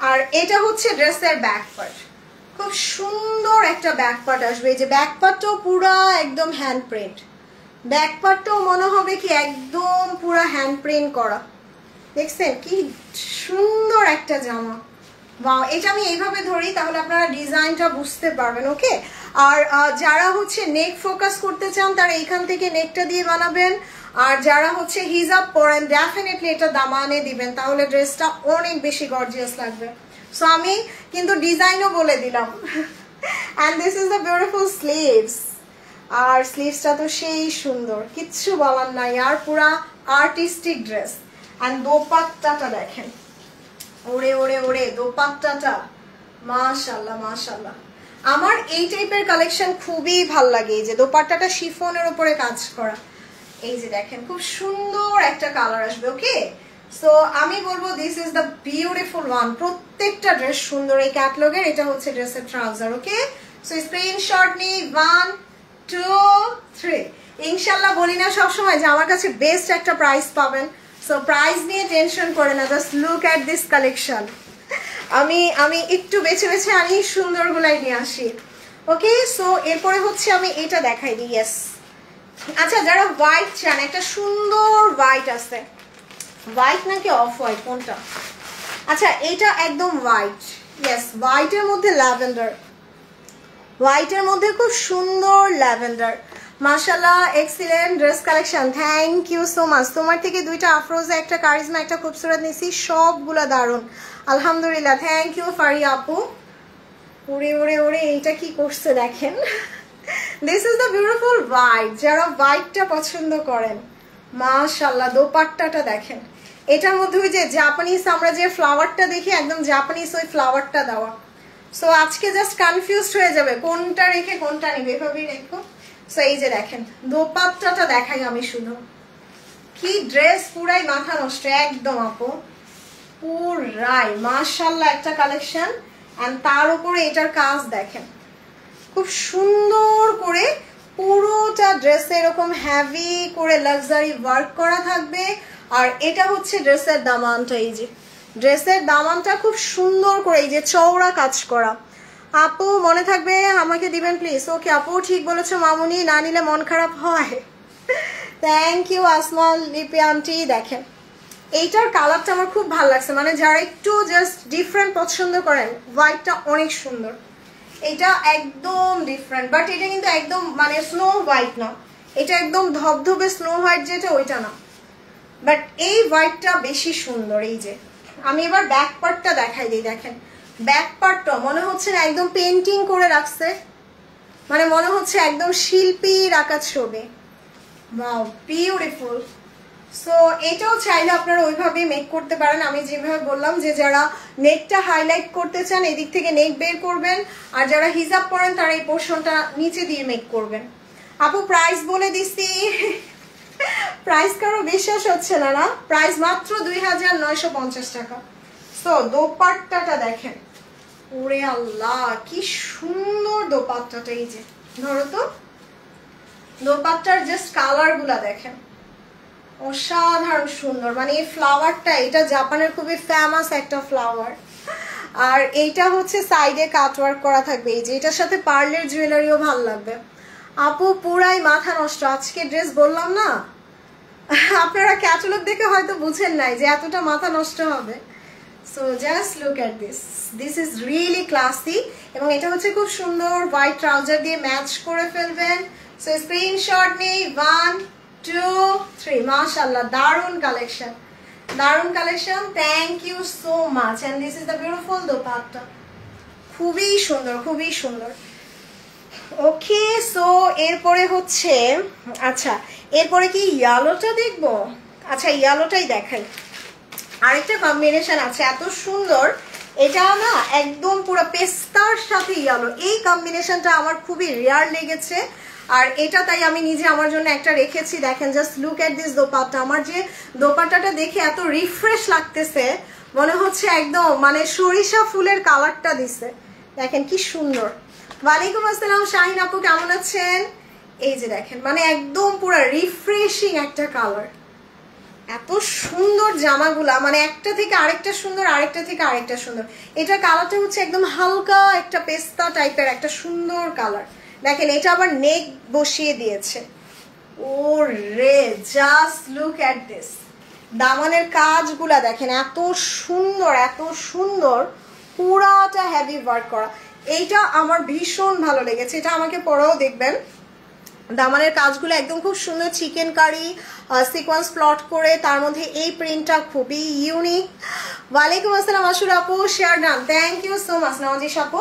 আর এটা হচ্ছে ড্রেসের ব্যাক পার্ট, খুব সুন্দর একটা ব্যাক পার্ট আসবে। এই যে ব্যাক পার্টটাও পুরা একদম হ্যান্ড প্রিন্ট, ব্যাক পার্টটাও মনে হবে কি একদম পুরা হ্যান্ড প্রিন্ট করা। দেখছেন কি সুন্দর একটা জামা। বাহ, এটা আমি এইভাবে ধরি তাহলে আপনারা ডিজাইনটা বুঝতে পারবেন, ওকে। আর যারা হচ্ছে নেক ফোকাস করতে চান তারা এইখান থেকে নেকটা দিয়ে বানাবেন, আর যারা হচ্ছে হিজাব পরেন ডেফিনেটলি এটা দামানে দিবেন, তাহলে ড্রেসটা অনেক বেশি গর্জিয়াস লাগবে। সো আমি কিন্তু ডিজাইনও বলে দিলাম। And this is the beautiful sleeves, আর স্লিভসটা তো সেই সুন্দর, কিচ্ছু বলার নাই, আর পুরা আর্টিস্টিক ড্রেস। অ্যান্ড দোপাট্টাটা দেখেন, ওরে ওরে ওরে দোপাট্টাটা মাশাআল্লাহ মাশাআল্লাহ। আমার এই টাইপের কালেকশন খুবই ভাল লাগে, এই যে দোপাট্টাটা শিফনের উপরে কাজ করা। এই যে দেখেন খুব সুন্দর একটা কালার আসবে, ওকে। সো আমি বলবো this is the beautiful one. প্রত্যেকটা ড্রেস সুন্দর এই ক্যাটালগের। এটা হচ্ছে ড্রেসের ট্রাউজার, ওকে। সো স্ক্রিনশট নিই 1 2 3। ইনশাল্লাহ বলি না সবসময় যে আমার কাছে বেস্ট একটা প্রাইস পাবেন, সো প্রাইস নিয়ে টেনশন করে না, just look at this collection. আমি একটু বেছে বেছে আনি, সুন্দরগুলাই নিয়ে আসি, ওকে। সো এরপরে হচ্ছে আমি এটা দেখাই দিই, ইয়েস। আচ্ছা যারা হোয়াইট চান, একটা সুন্দর হোয়াইট আছে, হোয়াইট নাকি অফ হোয়াইট কোনটা? আচ্ছা এটা একদম হোয়াইট, ইয়েস, হোয়াইটের মধ্যে ল্যাভেন্ডার, হোয়াইটের মধ্যে খুব সুন্দর ল্যাভেন্ডার। মাশাআল্লাহ excellent dress collection, thank you so much. তোমার থেকে দুইটা আফরোজা, একটা কারিজমা, একটা খুবসুরত নিছি, সবগুলো দারুণ আলহামদুলিল্লাহ, থ্যাংক ইউ ফারিয়া আপু। ওরে ওরে ওরে এইটা কি করছে দেখেন। This is the beautiful white, যারা হোয়াইটটা পছন্দ করেন মাশাআল্লাহ। দোপাট্টাটা দেখেন এটার মধ্যে ওই যে জাপানিজ আমরা যে ফ্লাওয়ারটা দেখি একদম জাপানিজ ওই ফ্লাওয়ারটা দেওয়া। সো আজকে জাস্ট কনফিউজড হয়ে যাবে কোনটা রেখে কোনটা নিবে, এভাবেই রেখো। সো এই যে দেখেন দোপাট্টাটা দেখাই আমি শুধু, কি ড্রেস পুরাই মাথা নষ্ট একদম আপু, পুরাই মাশাআল্লাহ একটা কালেকশন। এন্ড তার উপরে এটার কাজ দেখেন খুব সুন্দর করে, পুরোটা ড্রেসে এরকম হেভি করে লাক্সারি ওয়ার্ক করা থাকবে। আর এটা হচ্ছে ড্রেসের দামানটা, এই যে ড্রেসের দামানটা খুব সুন্দর করে এই যে চওড়া কাজ করা। আপু মনে থাকবে আমাকে দিবেন প্লিজ। ওকে আপু ঠিক বলেছো মামুনি, না নিলে মন খারাপ হয়। থ্যাংক ইউ আসমা লিপি আন্টি। দেখেন এইটার কালারটা আমার খুব ভালো লাগছে, মানে যারা একটু জাস্ট ডিফারেন্ট পছন্দ করেন, হোয়াইটটা অনেক সুন্দর, এটা একদম ডিফারেন্ট। বাট এটা কিন্তু একদম মানে স্নো হোয়াইট না, এটা একদম ধবধবে স্নো হোয়াইট যেটা ওইটা না, বাট এই হোয়াইটটা বেশি সুন্দর। এই যে আমি এবার ব্যাক পার্টটা দেখাই দিই, দেখেন ব্যাক পার্টটা মনে হচ্ছে না একদম পেন্টিং করে রাখছে, মানে মনে হচ্ছে একদম শিল্পীর আঁকা ছবি। Wow beautiful. সো এটাও চাইলে আপনারা ওইভাবে মেক করতে পারেন, আমি যেভাবে বললাম যে যারা নেকটা হাইলাইট করতে চান এদিক থেকে নেক বের করবেন, আর যারা হিজাব পরেন তারা এই পোর্শনটা নিচে দিয়ে মেক করবেন। আপু প্রাইস বলে দিচ্ছি, প্রাইস কারো বিশ্বাস হচ্ছে না না, প্রাইস মাত্র 2950 টাকা। সো দোপাট্টাটা দেখেন, ওরে আল্লাহ কি সুন্দর দোপাট্টাটা, এই যে ধরো তো দোপাট্টার জাস্ট কালার গুলা দেখেন অসাধারণ সুন্দর। মানে এই ফ্লাওয়ারটা এটা জাপানের খুবই ফেমাস একটা ফ্লাওয়ার, আর এইটা হচ্ছে সাইডে কাটওয়ার্ক করা থাকবে, এই যে এটার সাথে পার্লের জুয়েলারিও ভালো লাগবে। আপু পুরাই মাথা নষ্ট আজকে ড্রেস, বললাম না আপনারা ক্যাটালগ দেখে হয়তো বুঝেন নাই যে এতটা মাথা নষ্ট হবে। So just look at this, this is really classy, এবং এটা হচ্ছে খুব সুন্দর হোয়াইট ট্রাউজার দিয়ে ম্যাচ করে ফেলবেন। সো স্ক্রিনশট নেই 1 2 3, মাশাআল্লাহ দারুন কালেকশন, দারুন collection. Thank you so much. And this is the beautiful dupatta, খুবই সুন্দর খুবই সুন্দর। ওকে সো এরপরে হচ্ছে, আচ্ছা এরপরে কি ইয়েলোটা দেখবো? আচ্ছা ইয়েলোটাই দেখাই, আরেকটা কম্বিনেশন আছে এত সুন্দর, এটা না একদম পুরো পেস্তার সাথে ইয়েলো, এই কম্বিনেশনটা আমার খুবই রেয়ার লেগেছে, আর এটা তাই আমি নিজে আমার জন্য একটা রেখেছি। দেখেন just look at this dupatta, আমার যে দোপাট্টাটা দেখে এত রিফ্রেশ লাগতেছে, মনে হচ্ছে একদম মানে সরিষা ফুলের কালারটা দিছে, দেখেন কি সুন্দর। ওয়ালাইকুম আসসালাম শাহিন আপু, কেমন আছেন? এই যে দেখেন মানে একদম পুরো রিফ্রেশিং একটা কালার, এত সুন্দর জামাগুলা, মানে একটা থেকে আরেকটা সুন্দর, আরেকটা থেকে আরেকটা সুন্দর। এটা কালারটা হচ্ছে একদম হালকা একটা পেস্তা টাইপের একটা সুন্দর কালার। দেখেন এটা আবার নেক বসিয়ে দিয়েছে, ও রে জাস্ট লুক এট দিস। দামানের কাজগুলা দেখেন এত সুন্দর এত সুন্দর, পুরাটা হেভি ওয়ার্ক করা, এইটা আমার ভীষণ ভালো লেগেছে, এটা আমাকে পরেও দেখবেন। দামানের কাজগুলো একদম খুব সুন্দর, চিকেন কারি সিকোয়েন্স প্লট করে, তার মধ্যে এই প্রিন্টটা খুবই ইউনিক। ওয়ালাইকুম আসসালাম আশুর আপু, share done, thank you so much Nawazish আপু।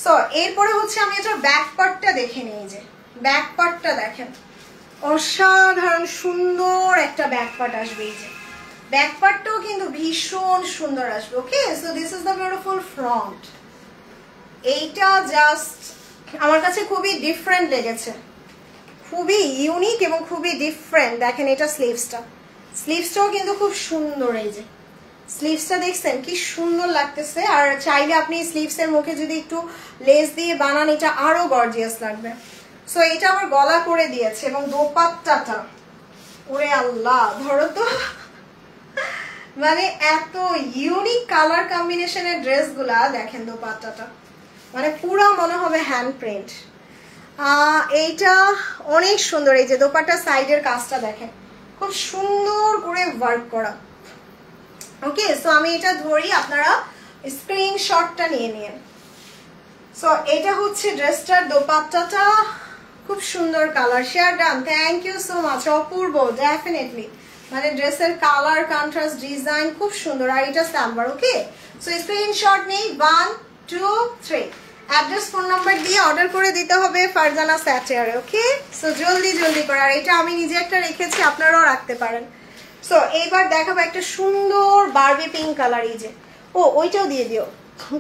সো এরপরে হচ্ছে আমি এটার ব্যাক পার্টটা দেখে নিই, যে ব্যাক পার্টটা দেখেন অসাধারণ সুন্দর একটা ব্যাক পার্ট আসবে, এই যে ব্যাক পার্টটাও কিন্তু ভীষণ সুন্দর আসবে। Okay so this is the beautiful front, এইটা জাস্ট আমার কাছে খুবই ডিফারেন্ট লেগেছে, খুবই ইউনিক এবং খুবই ডিফারেন্ট। দেখেন এটা স্লিভসটাও কিন্তু খুব সুন্দর, এই যে স্লিভসটা দেখছেন কি সুন্দর লাগতেছে, আর চাইলে আপনি স্লিভসের মুখে যদি একটু লেস দিয়ে বানান এটা আরো গর্জিয়াস লাগবে। সো এটা আমার গলা করে দিয়েছে, এবং দোপাট্টাটা ওরে আল্লাহ ধরো তো, মানে এত ইউনিক কালার কম্বিনেশনের ড্রেসগুলা দেখেন, দোপাট্টাটা মানে পুরো মনে হবে হ্যান্ড প্রিন্ট। এইটা অনেক সুন্দর, এই যে দোপাট্টার সাইডের কাজটা দেখেন খুব সুন্দর করে ওয়ার্ক করা। ওকে সো আমি এটা ধরি, আপনারা স্ক্রিনশটটা নিয়ে নিন। সো এটা হচ্ছে ড্রেসটার দোপাট্টাটা, খুব সুন্দর colour, share done, thank you so much. অপূর্ব ডেফিনেটলি, মানে ড্রেসের কালার কন্ট্রাস্ট ডিজাইন খুব সুন্দর, আর এটা সালোয়ার। ওকে সো স্ক্রিনশট নেই 1 2 3, অ্যাড্রেস ফোন নাম্বার দিয়ে অর্ডার করে দিতে হবে ফারজানা স্যাটিয়ারে। ওকে সো জলদি জলদি করে, আর এটা আমি নিজে একটা রেখেছি, আপনারাও রাখতে পারেন। সো এইবার দেখাবো একটা সুন্দর বারবি পিঙ্ক কালার। এই যে ওইটাও দিয়ে দিও,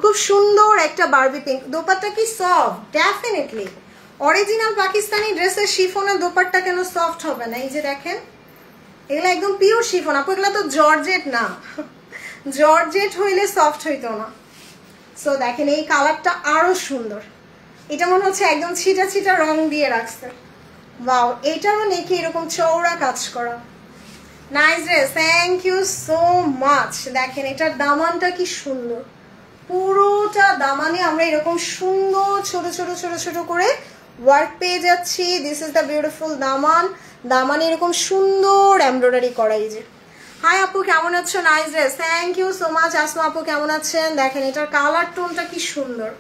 খুব সুন্দর একটা বারবি পিঙ্ক। দোপাট্টা কি সফট? ডেফিনেটলি অরিজিনাল পাকিস্তানি ড্রেসের শিফনের দোপাট্টা কেন সফট হবে না? এই যে দেখেন, এগুলো একদম পিওর শিফন আপু, এগুলো তো জর্জেট না, জর্জেট হইলে সফট হইতো না। সো দেখেন এই কালারটা আরো সুন্দর, এটা মনে হচ্ছে একদম ছিটা ছিটা রং দিয়ে রাখছে। ওয়াও, এটারও নাকি এরকম চওড়া কাজ করা, nice dress, thank you so much. দেখেন এটার দামানটা কি সুন্দর, পুরোটা দামানে আমরা এরকম সুন্দর ছোট ছোট ছোট ছোট করে ওয়ার্ক পেয়ে যাচ্ছি। দিস ইজ দ্য বিউটিফুল দামান, দামানে এরকম সুন্দর এমব্রয়ডারি করা। এই যে হাই আপু কেমন আছো? Nice dress, thank you so much. Asma আপু কেমন আছেন? দেখেন এটার কালার টোনটা কি সুন্দর,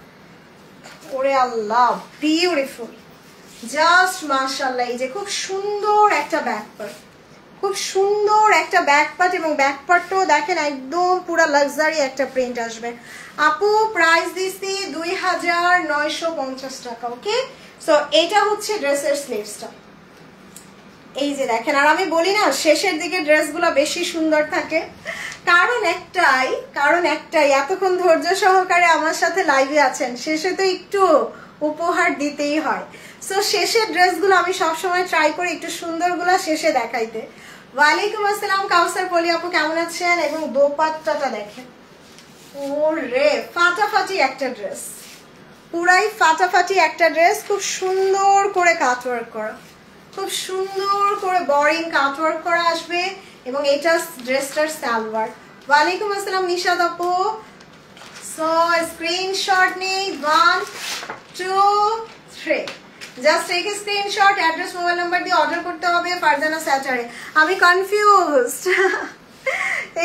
ওরে আল্লাহ বিউটিফুল, জাস্ট মাশাআল্লাহ। এই যে খুব সুন্দর একটা ব্যাক পার্ট, খুব সুন্দর একটা ব্যাক পার্ট, এবং ব্যাক পার্টটাও দেখেন একদম পুরো লাক্সারি একটা প্রিন্ট আসবে। আপু প্রাইস দিছি 2950 টাকা। ওকে, সো এটা হচ্ছে ড্রেসের স্লিভসটা। এই যে দেখেন, আর আমি বলি না শেষের দিকে ড্রেসগুলো বেশি সুন্দর থাকে, কারণ একটাই এতক্ষণ ধৈর্য সহকারে আমার সাথে লাইভে আছেন, শেষে তো একটু উপহার দিতেই হয়। সো শেষের ড্রেসগুলো আমি সবসময় ট্রাই করি একটু সুন্দরগুলো শেষে দেখাইতে। ওয়ালাইকুম আসসালাম কাউসার পলি আপু কেমন আছেন? এবং দোপাট্টাটা দেখেন, ওরে ফাটাফাটি একটা ড্রেস, পুরাই ফাটাফাটি একটা ড্রেস, খুব সুন্দর করে কাটওয়ার্ক করা, খুব সুন্দর করে বোরিং কাটওয়ার্ক করা আসবে, এবং এটা ড্রেসটার সালোয়ার। ওয়ালাইকুম আসসালাম নিশাদ আপু। সো স্ক্রিনশট নেই, 1 2 3, just take a screenshot, address mobile number দিয়ে অর্ডার করতে হবে ফারজানা স্যাটারে। আমি কনফিউজড,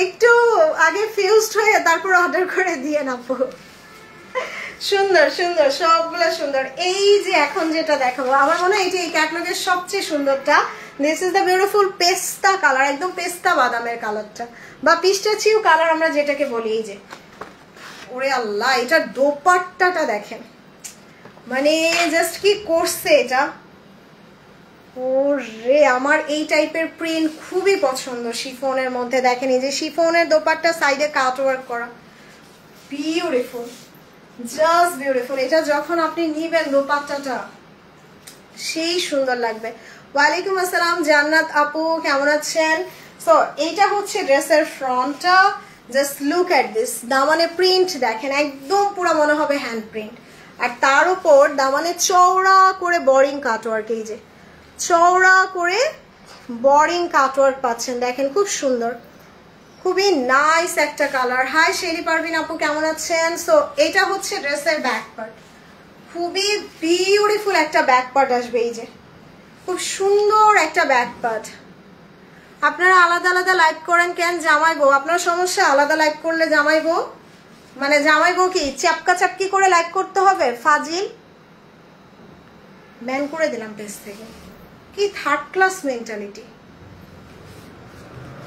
একটু আগে ফিউজড হয়ে তারপর অর্ডার করে দিয়ে আপু। সুন্দর সুন্দর সবগুলো সুন্দর। এই যে এখন যেটা দেখাবো আমার মনে হয় এটা এই ক্যাটালগের সবচেয়ে সুন্দরটা। দিস ইজ দ্য বিউটিফুল পেস্তা কালার, একদম পেস্তা বাদামের কালারটা, বা পিস্টাচিও কালার আমরা যেটাকে বলি। এই যে ওরে আল্লাহ, এটা দোপাট্টাটা দেখেন, মানে জাস্ট কি করছে এটা, ওরে আমার এই টাইপের প্রিন্ট খুবই পছন্দ শিফনের মধ্যে। দেখেন এই যে শিফনের দোপাট্টা সাইডে কাটওয়ার্ক করা, বিউটিফুল, জাস্ট বিউটিফুল। এটা যখন আপনি নিবেন দোপাট্টাটা সেই সুন্দর লাগবে। ওয়ালাইকুম আসসালাম জান্নাত আপু কেমন আছেন? সো এইটা হচ্ছে ড্রেসের ফ্রন্টটা, জাস্ট লুক এট দিস, দামানে প্রিন্ট দেখেন একদম পুরো মনে হবে হ্যান্ড প্রিন্ট, আর তার উপর দামানে চওড়া করে বোরিং কাটওয়ার্ক, এই যে চওড়া করে বোরিং কাটওয়ার্ক পাচ্ছেন, দেখেন খুব সুন্দর, খুবই নাইস একটা কালার। হাই শেরি পারভিন আপু কেমন আছেন? সো এটা হচ্ছে ড্রেসের ব্যাক পার্ট, খুবই বিউটিফুল একটা ব্যাক পার্ট আসবে। এই যে খুব সুন্দর একটা ব্যাক পার্ট। আপনারা আলাদা আলাদা লাইভ করেন কেন জামাই বউ? আপনার সমস্যা আলাদা লাইভ করলে জামাই বউ, মানে জামাই বউ কি চাপকা চাপকি করে লাইভ করতে হবে? ফাজিল, ব্যান করে দিলাম পেজ থেকে, কি থার্ড ক্লাস মেন্টালিটি।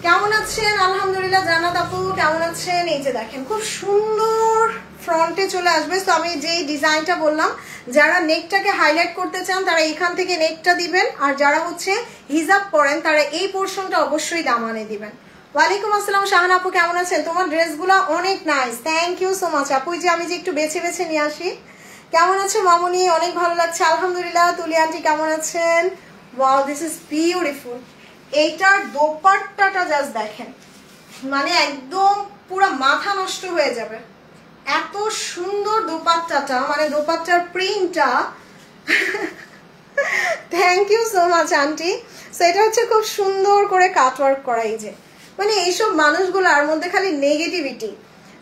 কেমন আছেন? আলহামদুলিল্লাহ। জান্নাত আপু কেমন আছেন? এই যে দেখেন খুব সুন্দর ফ্রন্টে চলে আসবে। তো আমি যেই ডিজাইনটা বললাম, যারা নেকটাকে হাইলাইট করতে চান তারা এখান থেকে নেকটা দিবেন, আর যারা হচ্ছে হিজাব পরেন তারা এই পোর্শনটা অবশ্যই দামানে দিবেন। ওয়ালাইকুম আসসালাম শাহানা আপু কেমন আছেন? তোমার ড্রেসগুলো অনেক nice, thank you so much আপু। যে আমি যে একটু বেছে বেছে নিয়ে আসি। কেমন আছো মামুনি? অনেক ভালো লাগছে আলহামদুলিল্লাহ। তুলি আন্টি কেমন আছেন? Wow, this is beautiful. এইটার দোপাট্টাটা জাস্ট দেখেন, মানে একদম পুরো মাথা নষ্ট হয়ে যাবে, এত সুন্দর দোপাট্টাটা, মানে দোপাট্টার প্রিন্টটা। Thank you so much aunty. So এটা হচ্ছে খুব সুন্দর করে কাটওয়ার্ক করা। এই যে মানে এইসব মানুষগুলোর মধ্যে খালি নেগেটিভিটি।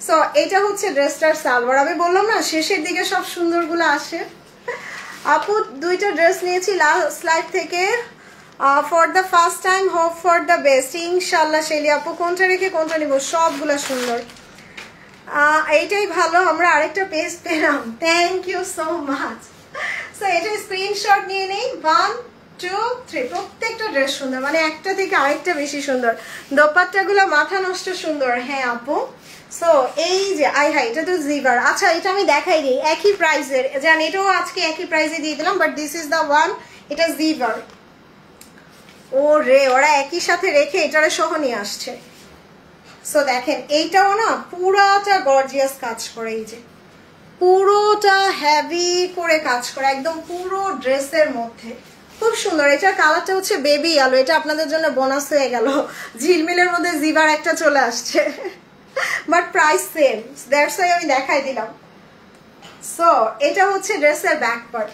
সো এটা হচ্ছে ড্রেসটার সালোয়ার। আমি বললাম না শেষের দিকে সব সুন্দরগুলো আসে। আপু দুইটা ড্রেস নিয়েছি লাস্ট লাইভ থেকে, for the first time, hope for the best ইনশাল্লাহ। শেলি আপু কোনটা রেখে কোনটা নিব? সবগুলো সুন্দর, এইটাই ভালো, আমরা আরেকটা পেজ পেলাম, thank you so much. So এটা স্ক্রিনশট নিয়ে নেই, 1 2 3, প্রত্যেকটা ড্রেস সুন্দর, মানে একটা থেকে আরেকটা বেশি সুন্দর। দোপাট্টাগুলো মাথা নষ্ট সুন্দর। হ্যাঁ আপু। সো এই যে আই হাই, এটা তো জিভার। আচ্ছা এটা আমি দেখাই দিই, একই প্রাইসের, জান এটাও আজকে একই প্রাইসে দিয়ে দিলাম, but this is the one, এটা জিভার। ও রে, ওরা একই সাথে রেখে এটারে সহ নিয়ে আসছে। সো দেখেন এইটাও না পুরাটা গর্জিয়াস কাজ করে, এই যে পুরোটা হেভি করে কাজ করে একদম পুরো ড্রেসের মধ্যে, খুব সুন্দর। এটার কালারটা হচ্ছে বেবি আলো, এটা আপনাদের জন্য বোনাস হয়ে গেল, ঝিলমিলের মধ্যে জিবার একটা চলে আসছে, but price same, that's why আমি দেখাই দিলাম। সো এটা হচ্ছে ড্রেসের ব্যাক পার্ট,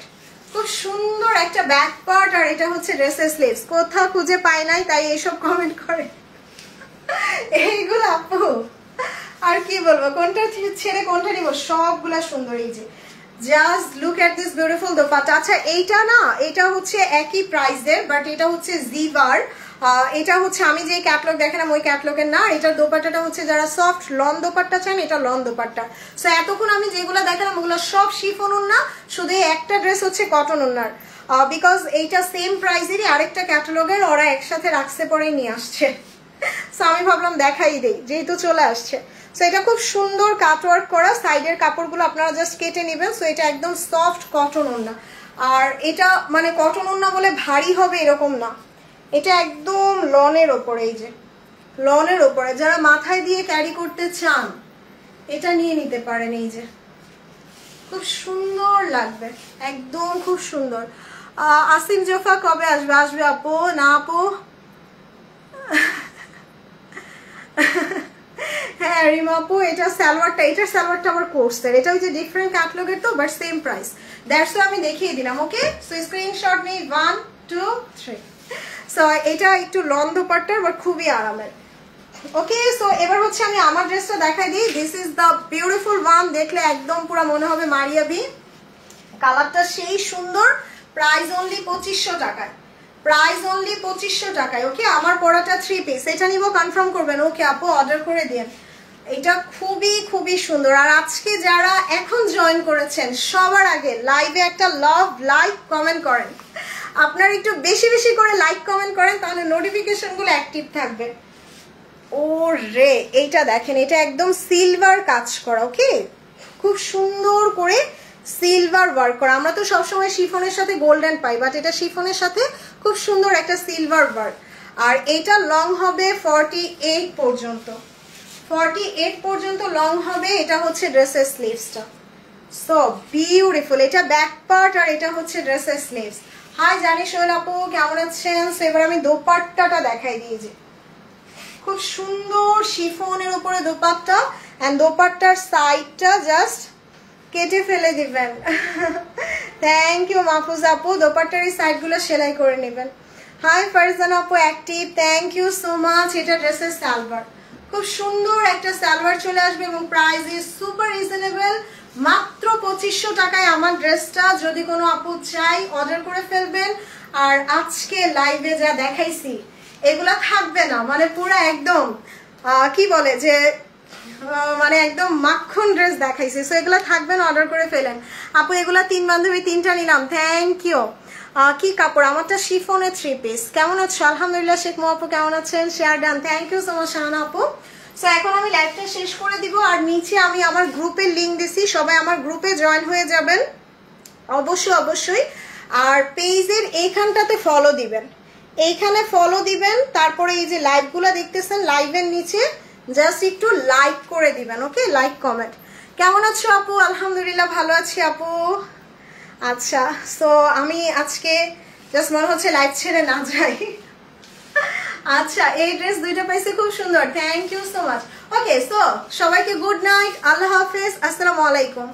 খুব সুন্দর একটা ব্যাক পার্ট, আর এটা হচ্ছে ড্রেসের স্লিভস। কোথাও খুঁজে পাই নাই তাই এইসব কমেন্ট করে এইগুলো আপু আর কি বলবো, কোনটা ছেড়ে কোনটা নিব, সবগুলা সুন্দর। এই যে just look at this beautiful dupatta. আচ্ছা এইটা না, এটা হচ্ছে একই প্রাইসের, বাট এটা হচ্ছে জিভার, এটা হচ্ছে আমি যে ক্যাটলগ দেখালাম ওই ক্যাটলগের না। এটার দোপাট্টাটা হচ্ছে যারা সফট লন দোপাট্টা চান, এটা লন দোপাট্টা। সো এতক্ষণ আমি যেগুলো দেখালাম ওগুলো সব শিফন ওড়না, শুধু একটা ড্রেস হচ্ছে কটন ওড়নার, বিকজ এইটা সেম প্রাইসেরই আরেকটা ক্যাটালগের ওরা একসাথে রাখছে পরেই নিয়ে আসছে। সো আমি ভাবলাম দেখাই দেই যেহেতু চলে আসছে। সো এটা খুব সুন্দর কাটওয়ার্ক করা, সাইডের কাপড়গুলো আপনারা জাস্ট কেটে নেবেন। সো এটা একদম সফট কটন ওড়না, আর এটা মানে কটন ওড়না বলে ভারী হবে এরকম না, এটা একদম লনের ওপরে, এই যে লনের ওপরে যারা মাথায় দিয়ে ক্যারি করতে চান এটা নিয়ে নিতে পারেন। এই যে খুব সুন্দর লাগবে, একদম খুব সুন্দর। আসিম জোফা কবে আসবে? আসবে আপু না আপু? হ্যাঁ রিমা আপু, এটা সালোয়ারটা, এটার সালোয়ারটা আমার কোর্সের, এটা হচ্ছে ডিফারেন্ট ক্যাটালগের তো, but same price, that's why আমি দেখিয়ে দিলাম। ওকে, সো স্ক্রিনশট নেই 1 2 3। সো এটা একটু লং দোপাট্টার, বাট খুবই আরামের। ওকে, সো এবার হচ্ছে আমি আমার ড্রেসটা দেখাই দিই। This is the beautiful one, দেখলে একদম পুরো মনে হবে মারিয়াবি, কালারটা সেই সুন্দর। প্রাইস অনলি 2500 টাকায়, প্রাইস অনলি 2500 টাকায়। ওকে, আমার পরাটা 3 পিস, এটা নিব কনফার্ম করবেন। ওকে আপু অর্ডার করে দিন, এটা খুবই খুবই সুন্দর। আর আজকে যারা এখন জয়েন করেছেন সবার আগে লাইভে একটা লাভ লাইক কমেন্ট করেন, আপনারা একটু বেশি বেশি করে লাইক কমেন্ট করেন, তাহলে নোটিফিকেশনগুলো অ্যাক্টিভ থাকবে। ও রে, এইটা দেখেন, এটা একদম সিলভার কাজ করা। ওকে, খুব সুন্দর করে সিলভার ওয়ার্ক করা। আমরা তো সবসময় শিফনের সাথে গোল্ডেন পাই, বাট এটা শিফনের সাথে খুব সুন্দর একটা সিলভার ওয়ার্ক। আর এটা লং হবে 48 পর্যন্ত, 48 পর্যন্ত লং হবে। এটা হচ্ছে ড্রেসের স্লিভসটা, সো বিউটিফুল। এটা ব্যাক পার্ট আর এটা হচ্ছে ড্রেসের স্লিভস। হাই জানি সোহেল আপু, কেমন আছেন? এবার আমি দোপাট্টাটা দেখাই দিয়েছি, খুব সুন্দর শিফনের উপরে দোপাট্টা, এন্ড দোপাট্টার সাইডটা জাস্ট কেটে ফেলে দিবেন। থ্যাংক ইউ মাহফুজ আপু, দোপাট্টার এই সাইডগুলো সেলাই করে নেবেন। হাই ফারজানা আপু active, thank you so much. এটা ড্রেসের সালোয়ার, খুব সুন্দর একটা সালোয়ার চলে আসবে এবং প্রাইস ইজ সুপার রিজনেবল, মাত্র 2500 টাকায় আমার ড্রেসটা। যদি কোনো আপু চাই অর্ডার করে ফেলবেন। আর আজকে লাইভে যা দেখাইছি এগুলা থাকবে না, মানে পুরো একদম কি বলে যে মানে একদম মাখন ড্রেস দেখাইছি, সো এগুলা থাকবে না, অর্ডার করে ফেলেন আপু। এগুলা 3 বান্ধবী 3টা নিলাম, থ্যাংক ইউ। কি কাপড়? আমারটা শিফনের 3 পিস। কেমন আছো? আলহামদুলিল্লাহ। শেখ মো আপু কেমন আছেন? Share done, thank you so much Shahana আপু। সো এখন আমি লাইভটা শেষ করে দিব, আর নিচে আমি আমার গ্রুপের লিঙ্ক দিছি, সবাই আমার গ্রুপে জয়েন হয়ে যাবেন অবশ্যই অবশ্যই। আর পেজের এইখানটাতে ফলো দিবেন, এইখানে ফলো দিবেন, তারপরে এই যে লাইভগুলো দেখতেছেন লাইভের নিচে জাস্ট একটু লাইক করে দিবেন। ওকে, লাইক কমেন্ট। কেমন আছো আপু? আলহামদুলিল্লাহ ভালো আছি আপু। আচ্ছা, সো আমি আজকে জাস্ট মনে হচ্ছে লাইভ ছেড়ে না যাই। আচ্ছা, এই ড্রেস 2টা পাইছে, খুব সুন্দর, thank you so much. Okay, so সবাইকে গুড নাইট, আল্লাহ হাফেজ, আসসালামু আলাইকুম।